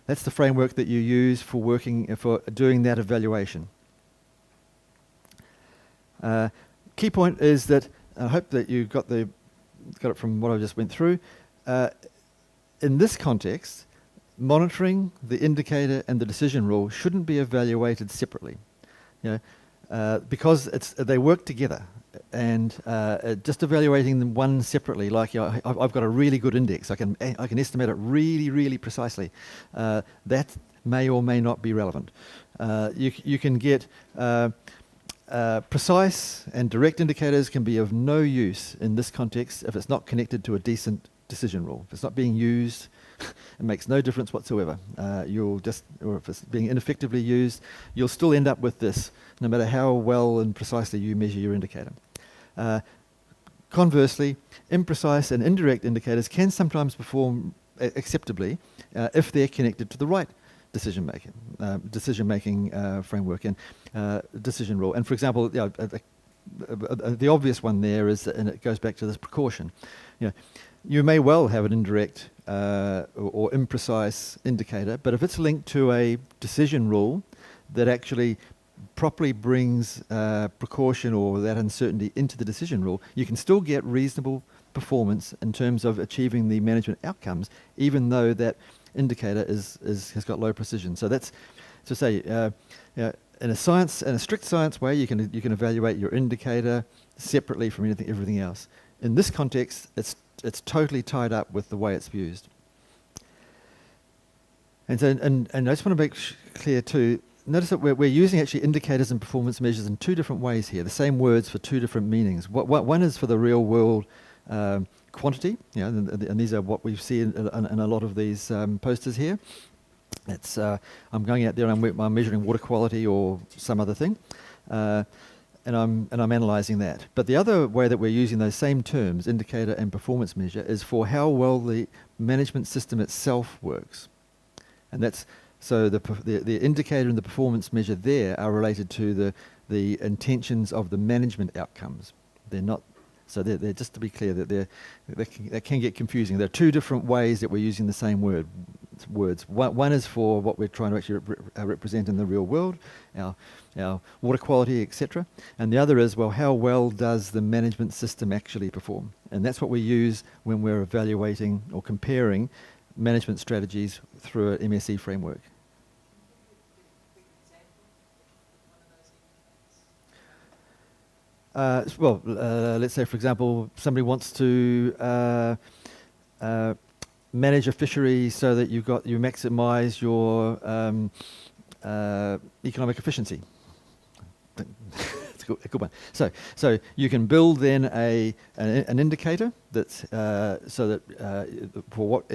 That's the framework that you use for doing that evaluation. Key point is that I hope that you got it from what I just went through. In this context, monitoring, the indicator, and the decision rule shouldn't be evaluated separately, because they work together. And just evaluating them one separately, like I've got a really good index, I can estimate it really, really precisely. That may or may not be relevant. You can get precise and direct indicators can be of no use in this context if it's not connected to a decent decision rule. If it's not being used, it makes no difference whatsoever. Or if it's being ineffectively used, you'll still end up with this, no matter how well and precisely you measure your indicator. Conversely, imprecise and indirect indicators can sometimes perform acceptably if they're connected to the right decision-making framework and decision rule. And for example, the obvious one there is, and it goes back to this precaution. You may well have an indirect or imprecise indicator, but if it's linked to a decision rule that actually properly brings precaution or that uncertainty into the decision rule, you can still get reasonable performance in terms of achieving the management outcomes, even though that indicator has got low precision. So that's to say, in a strict science way, you can evaluate your indicator separately from everything else. In this context, it's totally tied up with the way it's used. And I just want to make clear too. Notice that we're using actually indicators and performance measures in two different ways here. The same words for two different meanings. One is for the real world quantity, and these are what we see in a lot of these posters here. It's I'm going out there and I'm measuring water quality or some other thing, and I'm analysing that. But the other way that we're using those same terms, indicator and performance measure, is for how well the management system itself works, and that's So the indicator and the performance measure there are related to the intentions of the management outcomes. They're not. So they're just to be clear that they can get confusing. There are two different ways that we're using the same words. One is for what we're trying to actually represent in the real world, our water quality, etc. And the other is, well, how well does the management system actually perform? And that's what we use when we're evaluating or comparing management strategies through an MSE framework. Let's say, for example, somebody wants to manage a fishery so that you maximise your economic efficiency. It's a good one. So you can build then an indicator that's so that for what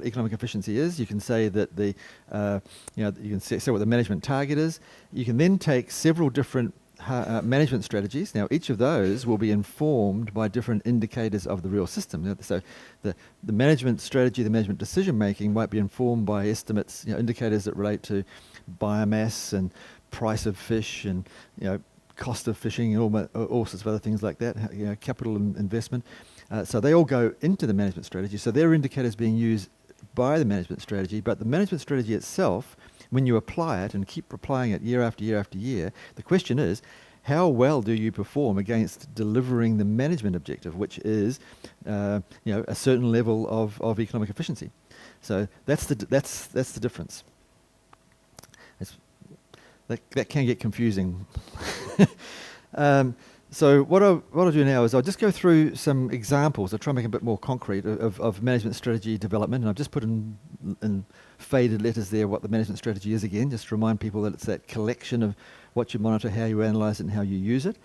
economic efficiency is. You can say that you can say what the management target is. You can then take several different management strategies. Now, each of those will be informed by different indicators of the real system. So the management strategy, the management decision making might be informed by estimates, indicators that relate to biomass and price of fish and cost of fishing and all sorts of other things like that. Capital investment. So they all go into the management strategy. So they're indicators being used by the management strategy, but the management strategy itself, when you apply it and keep applying it year after year after year, the question is, how well do you perform against delivering the management objective, which is, a certain level of economic efficiency? So that's the difference. That can get confusing. So what I'll do now is I'll just go through some examples. I'll try and make it a bit more concrete of management strategy development, and I've just put in faded letters there what the management strategy is again, just to remind people that it's that collection of what you monitor, how you analyse it, and how you use it.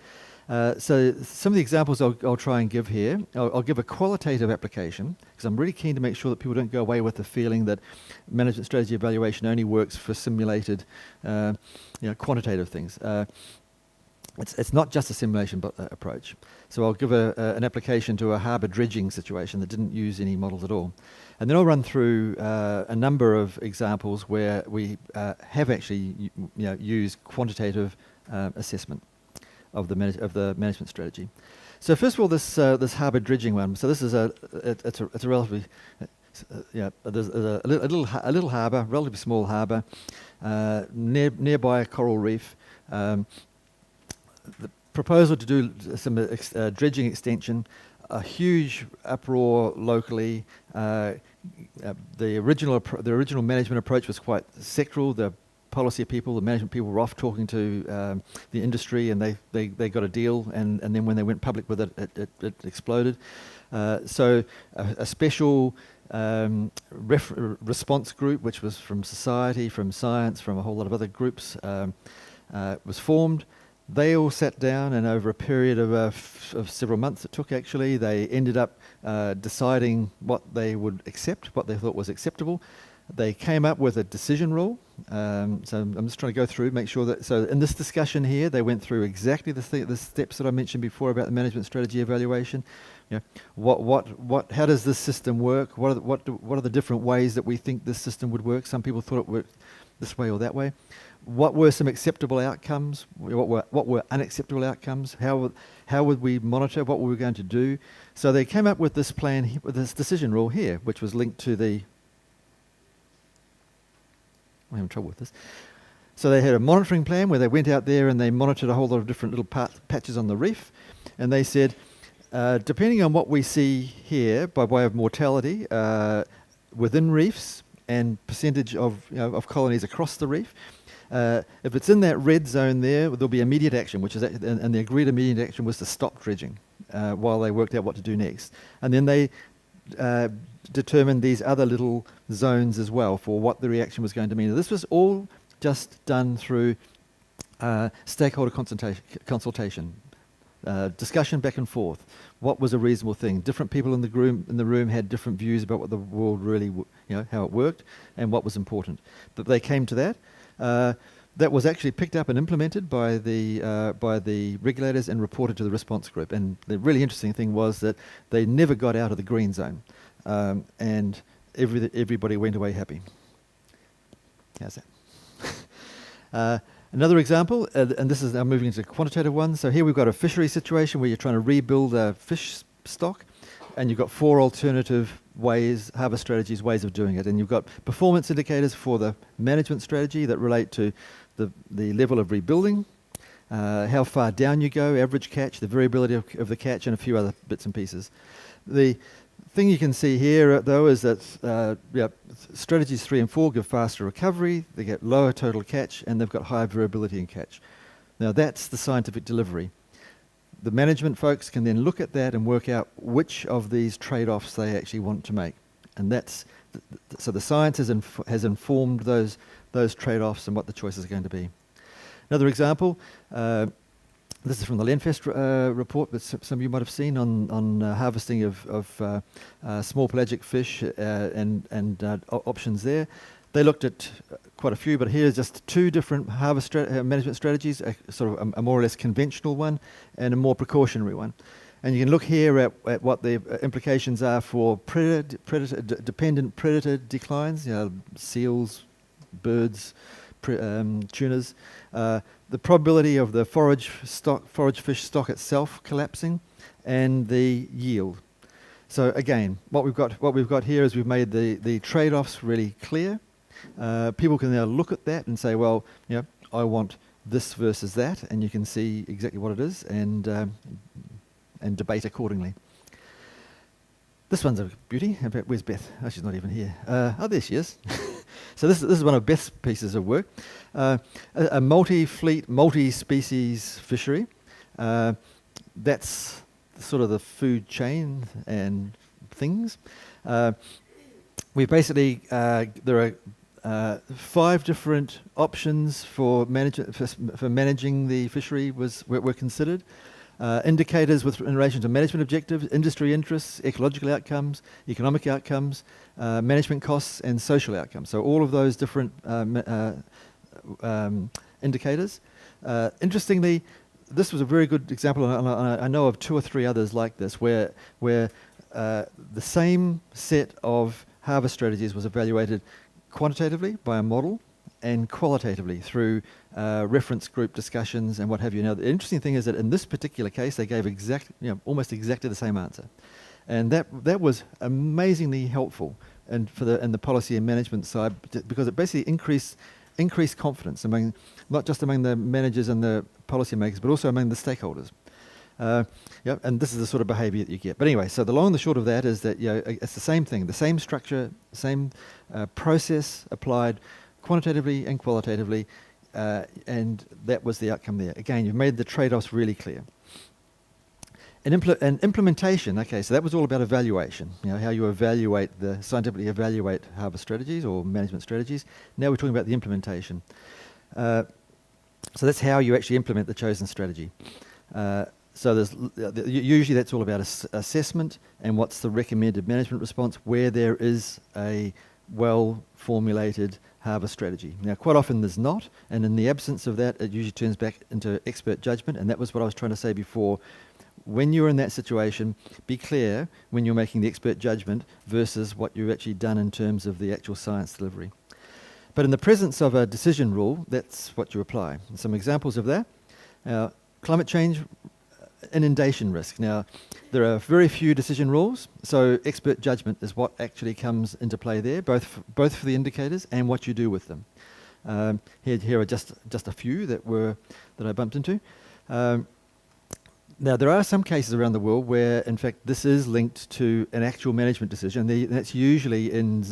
So some of the examples I'll try and give here, I'll give a qualitative application, because I'm really keen to make sure that people don't go away with the feeling that management strategy evaluation only works for simulated, quantitative things. It's not just a simulation approach. So I'll give an application to a harbour dredging situation that didn't use any models at all. And then I'll run through a number of examples where we have actually used quantitative assessment of the management strategy. So first of all, this harbour dredging one. So this is it's a relatively there's a little harbour, relatively small harbour, nearby a coral reef. The proposal to do some dredging extension, a huge uproar locally. The original management approach was quite sectoral. The policy people, the management people were off talking to the industry, and they got a deal. And then when they went public with it, it exploded. So a special response group, which was from society, from science, from a whole lot of other groups, was formed. They all sat down, and over a period of several months it took actually, they ended up deciding what they would accept, what they thought was acceptable. They came up with a decision rule. So I'm just trying to go through, make sure that, so in this discussion here, they went through exactly the steps that I mentioned before about the management strategy evaluation. How does this system work? What are the different ways that we think this system would work? Some people thought it worked this way or that way. What were some acceptable outcomes? What were unacceptable outcomes? How would we monitor? What were we going to do? So they came up with this plan, with this decision rule here, which was linked to the. I'm having trouble with this. So they had a monitoring plan where they went out there and they monitored a whole lot of different little patches on the reef, and they said, depending on what we see here by way of mortality within reefs and percentage of colonies across the reef. If it's in that red zone there'll be immediate action, and the agreed immediate action was to stop dredging while they worked out what to do next. And then they determined these other little zones as well for what the reaction was going to mean. This was all just done through stakeholder consultation, discussion back and forth. What was a reasonable thing? Different people in the room had different views about what the world really, how it worked and what was important. But they came to that. That was actually picked up and implemented by the regulators and reported to the response group. And the really interesting thing was that they never got out of the green zone, and everybody went away happy. How's that? Another example, and this is now moving into quantitative ones. So here we've got a fishery situation where you're trying to rebuild a fish stock, and you've got 4 alternative ways, harvest strategies, ways of doing it. And you've got performance indicators for the management strategy that relate to the level of rebuilding, how far down you go, average catch, the variability of the catch, and a few other bits and pieces. The thing you can see here, though, is that strategies 3 and 4 give faster recovery, they get lower total catch, and they've got higher variability in catch. Now, that's the scientific delivery. The management folks can then look at that and work out which of these trade-offs they actually want to make. And that's so the science has informed those trade-offs and what the choices are going to be. Another example, this is from the Lenfest report that some of you might have seen on harvesting of small pelagic fish and options there. They looked at quite a few, but here's just 2 different harvest management strategies, sort of a more or less conventional one and a more precautionary one. And you can look here at what the implications are for dependent predator declines, seals, birds, tunas, the probability of the forage fish stock itself collapsing, and the yield. So again, what we've got here is we've made the trade-offs really clear. People can now look at that and say, well, I want this versus that, and you can see exactly what it is and debate accordingly. This one's a beauty. In fact, where's Beth? Oh, she's not even here. There she is. So this is one of Beth's pieces of work. A multi-fleet, multi-species fishery. That's sort of the food chain and things. We basically, there are 5 different options for managing the fishery were considered. Indicators in relation to management objectives, industry interests, ecological outcomes, economic outcomes, management costs, and social outcomes. So all of those different indicators. Interestingly, this was a very good example, and I know of 2 or 3 others like this, where the same set of harvest strategies was evaluated quantitatively by a model and qualitatively through reference group discussions and what have you. Now, the interesting thing is that in this particular case, they gave almost exactly the same answer, and that was amazingly helpful in the policy and management side, because it basically increased confidence not just among the managers and the policymakers, but also among the stakeholders. And this is the sort of behaviour that you get. But anyway, so the long and the short of that is that it's the same thing, the same structure, same process applied quantitatively and qualitatively, and that was the outcome there. Again, you've made the trade-offs really clear. And implementation, okay, so that was all about evaluation, how you scientifically evaluate harvest strategies or management strategies. Now we're talking about the implementation. So that's how you actually implement the chosen strategy. So usually that's all about assessment and what's the recommended management response where there is a well-formulated harvest strategy. Now, quite often there's not, and in the absence of that, it usually turns back into expert judgment, and that was what I was trying to say before. When you're in that situation, be clear when you're making the expert judgment versus what you've actually done in terms of the actual science delivery. But in the presence of a decision rule, that's what you apply. And some examples of that. Climate change, inundation risk. Now, there are very few decision rules, so expert judgment is what actually comes into play there, both for the indicators and what you do with them. Here are just a few that I bumped into. Now, there are some cases around the world where, in fact, this is linked to an actual management decision. That's usually in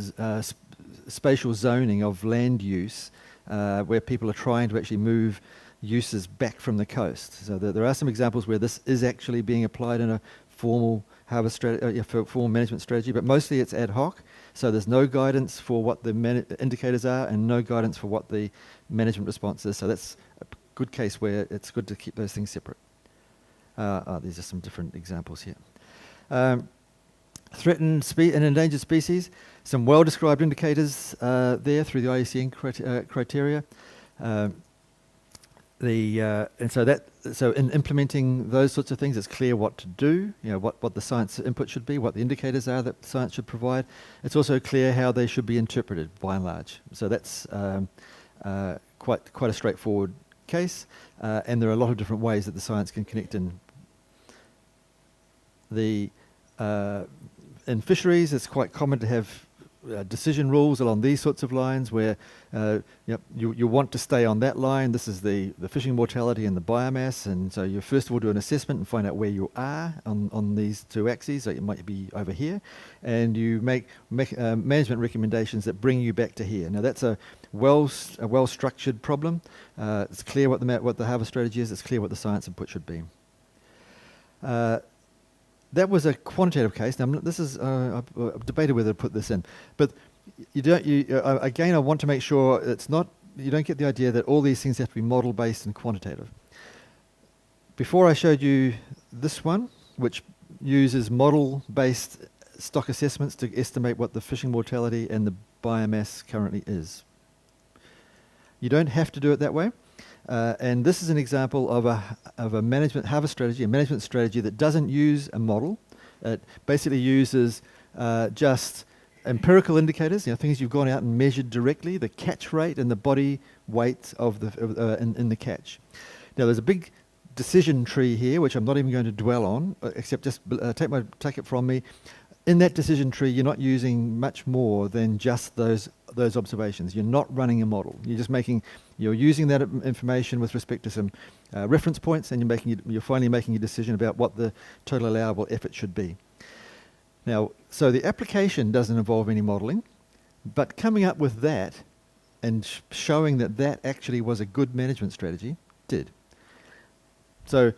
spatial zoning of land use, where people are trying to actually move uses back from the coast. So there are some examples where this is actually being applied in a formal harvest formal management strategy, but mostly it's ad hoc. So there's no guidance for what the indicators are and no guidance for what the management response is. So that's a good case where it's good to keep those things separate. These are some different examples here. Threatened and endangered species, some well-described indicators there through the IUCN criteria. So in implementing those sorts of things, it's clear what to do, what the science input should be, what the indicators are that science should provide. It's also clear how they should be interpreted by and large. So that's quite a straightforward case, and there are a lot of different ways that the science can connect in. In fisheries, it's quite common to have decision rules along these sorts of lines where you want to stay on that line. This is the fishing mortality and the biomass, and so you first of all do an assessment and find out where you are on these two axes. So you might be over here, and you make management recommendations that bring you back to here. Now that's a well-structured problem. It's clear what the harvest strategy is. It's clear what the science input should be. That was a quantitative case. Now, this is I've debated whether to put this in, but again, I want to make sure you don't get the idea that all these things have to be model-based and quantitative. Before I showed you this one, which uses model-based stock assessments to estimate what the fishing mortality and the biomass currently is. You don't have to do it that way. And this is an example of a management strategy that doesn't use a model. It basically uses just empirical indicators, things you've gone out and measured directly, the catch rate and the body weight in the catch. Now there's a big decision tree here, which I'm not even going to dwell on, except just take it from me. In that decision tree, you're not using much more than just those observations. You're not running a model. You're using that information with respect to some reference points, and you're finally making a decision about what the total allowable effort should be. Now, so the application doesn't involve any modelling, but coming up with that and showing that actually was a good management strategy did. So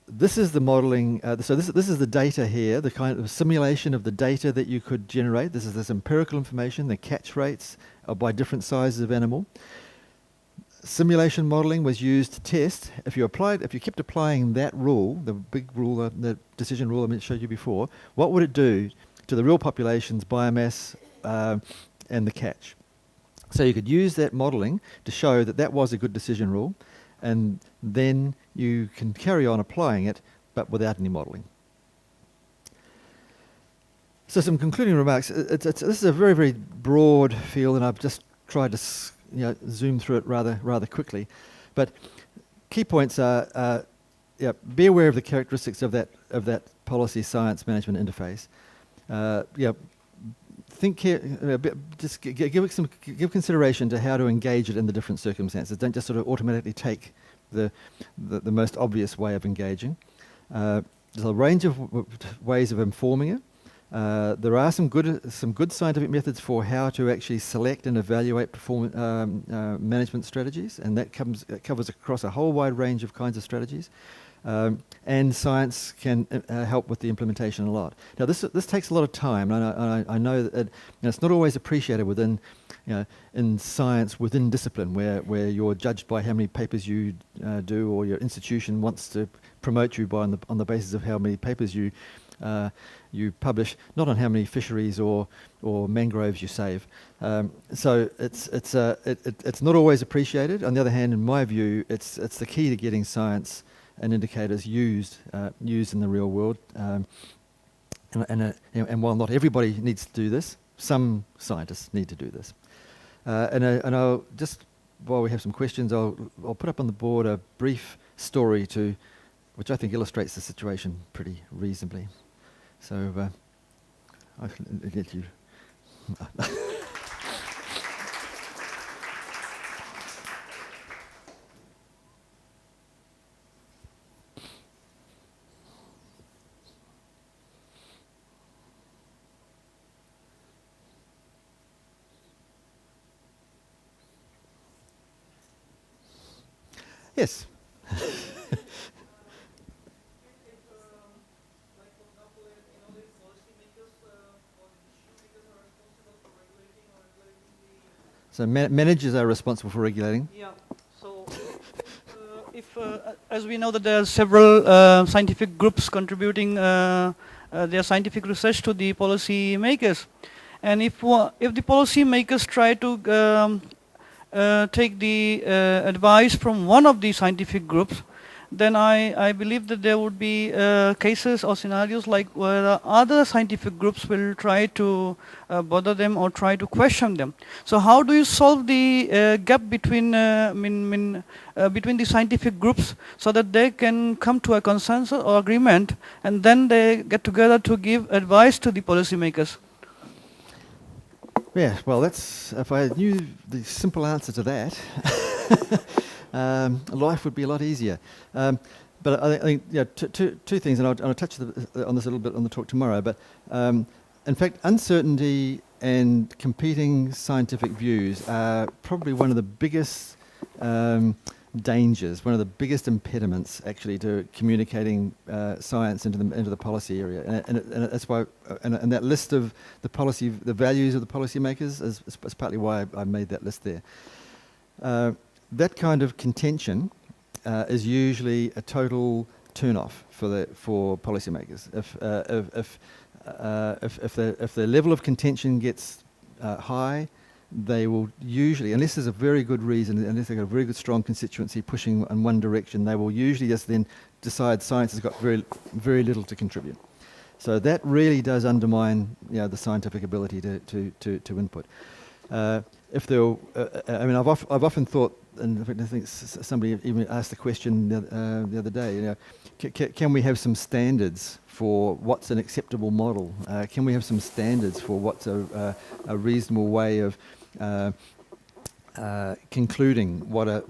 this is the modelling. So this is the data here, the kind of simulation of the data that you could generate. This is this empirical information, the catch rates by different sizes of animal. Simulation modelling was used to test if you kept applying that rule, the big rule, the decision rule I showed you before. What would it do to the real population's biomass and the catch? So you could use that modelling to show that was a good decision rule, and then you can carry on applying it, but without any modelling. So some concluding remarks. This is a very, very broad field, and I've just tried to zoom through it rather quickly. But key points are, be aware of the characteristics of that policy science management interface. Think here, just give consideration to how to engage it in the different circumstances. Don't just sort of automatically take the most obvious way of engaging. There's a range of ways of informing it. There are some good scientific methods for how to actually select and evaluate performance management strategies, and that covers across a whole wide range of kinds of strategies. And science can help with the implementation a lot. Now, this takes a lot of time, and I know that it's not always appreciated in science within discipline, where you're judged by how many papers you do, or your institution wants to promote you on the basis of how many papers you publish, not on how many fisheries or mangroves you save. So it's not always appreciated. On the other hand, in my view, it's the key to getting science and indicators used in the real world. And while not everybody needs to do this, some scientists need to do this. And I'll just, while we have some questions, I'll put up on the board a brief story which I think illustrates the situation pretty reasonably. So I can get you. Yes. So managers are responsible for regulating. Yeah. So, as we know that there are several scientific groups contributing their scientific research to the policy makers, and if the policy makers try to take the advice from one of the scientific groups, then I believe that there would be cases or scenarios like where other scientific groups will try to bother them or try to question them. So how do you solve the gap between between the scientific groups so that they can come to a consensus or agreement, and then they get together to give advice to the policymakers? Yeah, well, that's, if I knew the simple answer to that, life would be a lot easier. But I think two things, and I'll touch on this a little bit on the talk tomorrow. But in fact, uncertainty and competing scientific views are probably one of the biggest dangers, one of the biggest impediments actually to communicating science into the policy area, and that's why, and that list of the values of the policymakers is partly why I made that list there. That kind of contention is usually a total turn-off for policymakers. If the level of contention gets high, they will usually, unless there's a very good reason, unless they've got a very good strong constituency pushing in one direction, they will usually just then decide science has got very, very little to contribute. So that really does undermine, the scientific ability to input. If there, I mean, I've often thought, and in fact, I think somebody even asked the question the other day, can we have some standards for what's an acceptable model? Can we have some standards for what's a reasonable way of concluding what a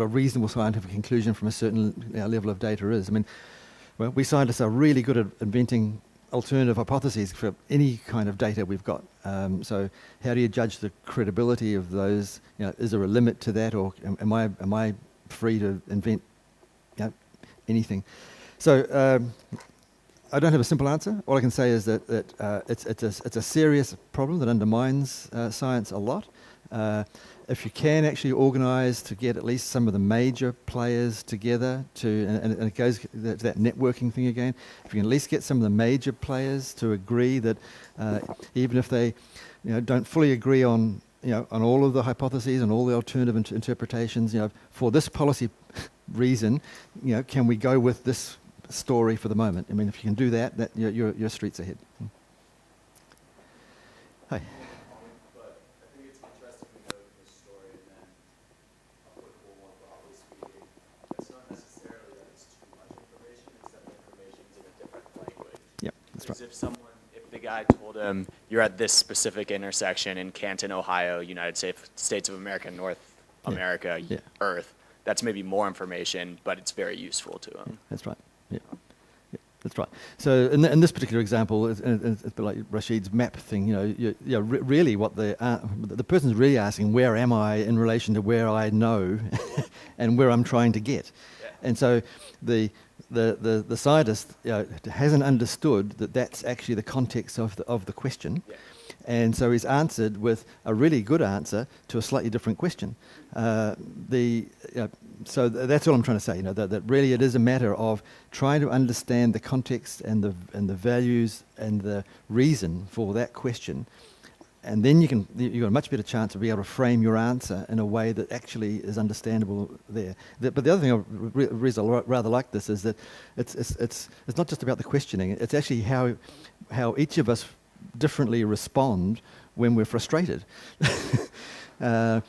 reasonable scientific conclusion from a certain level of data is? I mean, well, we scientists are really good at inventing alternative hypotheses for any kind of data we've got. So how do you judge the credibility of those? Is there a limit to that, or am I free to invent anything? So I don't have a simple answer. All I can say is that it's a serious problem that undermines science a lot. If you can actually organise to get at least some of the major players together and it goes to that networking thing again, if you can at least get some of the major players to agree that even if they don't fully agree on on all of the hypotheses and all the alternative interpretations, for this policy reason, can we go with this story for the moment? I mean, if you can do that, your streets ahead. Hi. Right. If the guy told him, you're at this specific intersection in Canton, Ohio, United States of America, North America, Earth, that's maybe more information, but it's very useful to him. That's right. Yeah. That's right. So in this particular example, it's like Rashid's map thing. Really, what the person's really asking, where am I in relation to where I know, and where I'm trying to get, and so the scientist hasn't understood that that's actually the context of the question, and so he's answered with a really good answer to a slightly different question. So that's all I'm trying to say. That really it is a matter of trying to understand the context and the values and the reason for that question, and then you've got a much better chance of being able to frame your answer in a way that actually is understandable there. But the other thing I rather like this is that it's not just about the questioning. It's actually how each of us differently respond when we're frustrated. And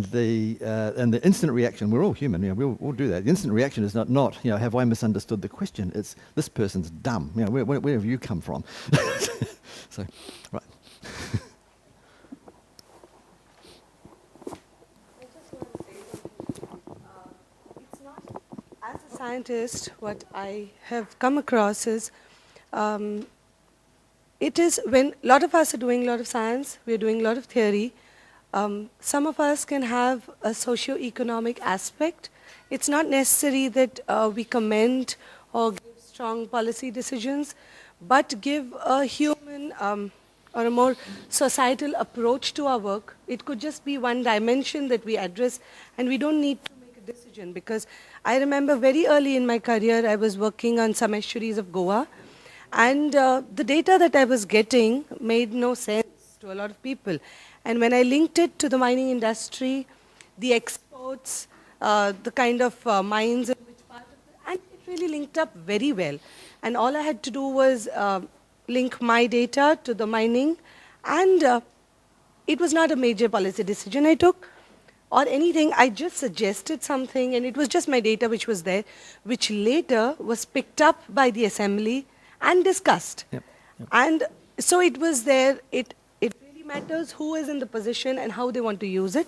the instant reaction, we're all human, we'll do that. The instant reaction is not have I misunderstood the question? It's this person's dumb. Where have you come from? So, right. It's not, as a scientist, what I have come across is, it is when a lot of us are doing a lot of science, we're doing a lot of theory, some of us can have a socio-economic aspect. It's not necessary that we comment or give strong policy decisions, but give a human or a more societal approach to our work. It could just be one dimension that we address, and we don't need to make a decision. Because I remember very early in my career, I was working on some estuaries of Goa, and the data that I was getting made no sense to a lot of people. And when I linked it to the mining industry, the exports, the kind of mines, in which part of and it really linked up very well. And all I had to do was link my data to the mining, and it was not a major policy decision I took or anything. I just suggested something, and it was just my data which was there, which later was picked up by the assembly and discussed. Yep. Yep. And so it was there. It really matters who is in the position and how they want to use it.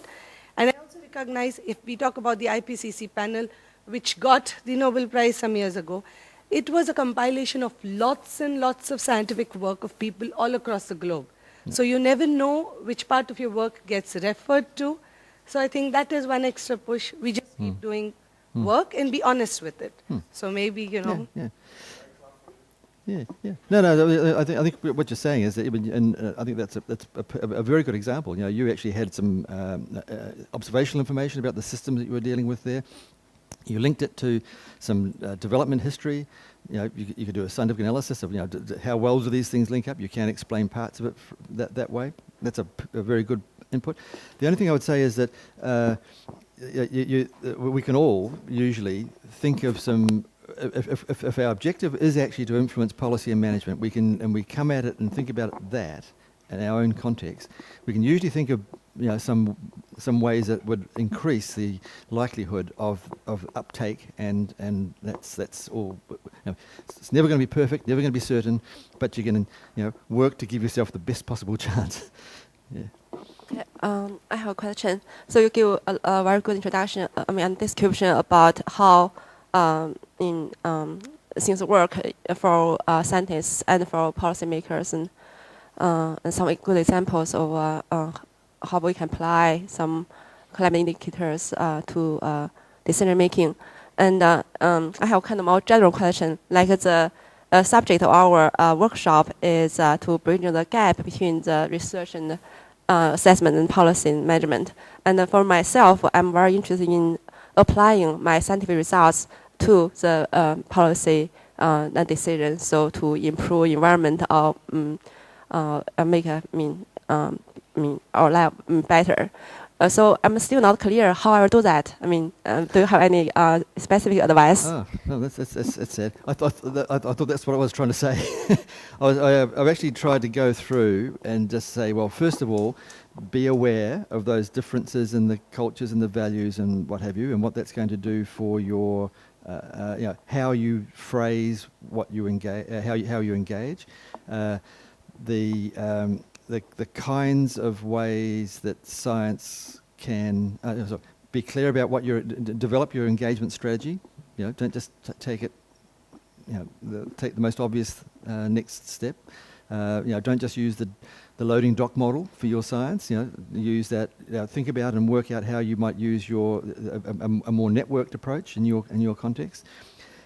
And I also recognize, if we talk about the IPCC panel, which got the Nobel Prize some years ago, it was a compilation of lots and lots of scientific work of people all across the globe. So you never know which part of your work gets referred to. So I think that is one extra push. We just keep doing work and be honest with it. So maybe, you know. Yeah. No. I think what you're saying is that, and I think that's a very good example. You know, you actually had some observational information about the systems that you were dealing with there. You linked it to some development history. You know, you could do a scientific analysis of, you know, how well do these things link up. You can explain parts of it that way. That's a very good input. The only thing I would say is that we can all usually think of some. If our objective is actually to influence policy and management, we come at it and think about that in our own context. We can usually think of, you know, some ways that would increase the likelihood of uptake, and that's all. You know, it's never going to be perfect, never going to be certain, but you can, you know, work to give yourself the best possible chance. Yeah. I have a question. So you give a very good introduction, and description about how things work for scientists and for policymakers, and some good examples of how we can apply some climate indicators to decision making. And I have kind of more general question, like the subject of our workshop is to bridge the gap between the research and assessment and policy management. And for myself, I'm very interested in applying my scientific results to the policy decisions, so to improve environment or make our life better. So I'm still not clear how I will do that. I mean, do you have any specific advice? Oh, no, that's sad. I thought that's what I was trying to say. I've actually tried to go through and just say, well, first of all, be aware of those differences in the cultures and the values and what have you, and what that's going to do for your, you know, how you phrase what you engage, how you engage, the kinds of ways that science can be clear about what develop your engagement strategy. You know, don't just take it. You know, take the most obvious next step. You know, don't just use the loading dock model for your science. You know, use that. Think about and work out how you might use your a more networked approach in your context.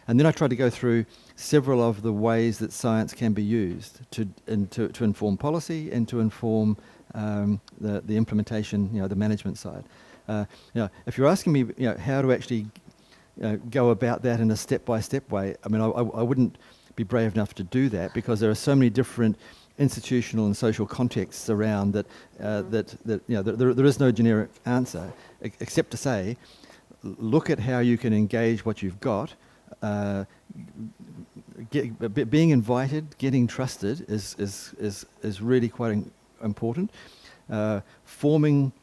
And then I tried to go through several of the ways that science can be used to inform policy and to inform the implementation, you know, the management side. You know, if you're asking me, you know, how to actually go about that in a step-by-step way, I mean, I wouldn't be brave enough to do that, because there are so many different institutional and social contexts around that you know, there is no generic answer, except to say, look at how you can engage what you've got. Being invited, getting trusted is really quite important. Forming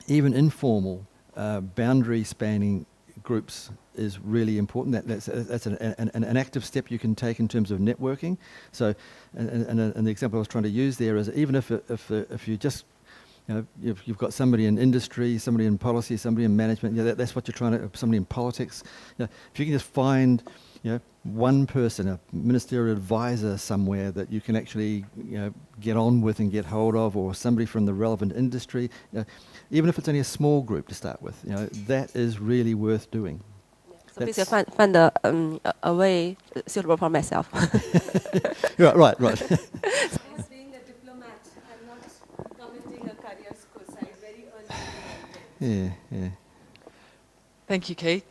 even informal boundary-spanning groups is really important. That's an active step you can take in terms of networking. So, and the example I was trying to use there is, even if you just, you know, you've got somebody in industry, somebody in policy, somebody in management, you know, that's what you're trying to, somebody in politics. You know, if you can just find, you know, one person, a ministerial advisor somewhere that you can actually, you know, get on with and get hold of, or somebody from the relevant industry, you know, even if it's only a small group to start with, you know, that is really worth doing. So basically find a way suitable for myself. Right. As being a diplomat and not commenting a career suicide very early. Yeah. Thank you, Keith.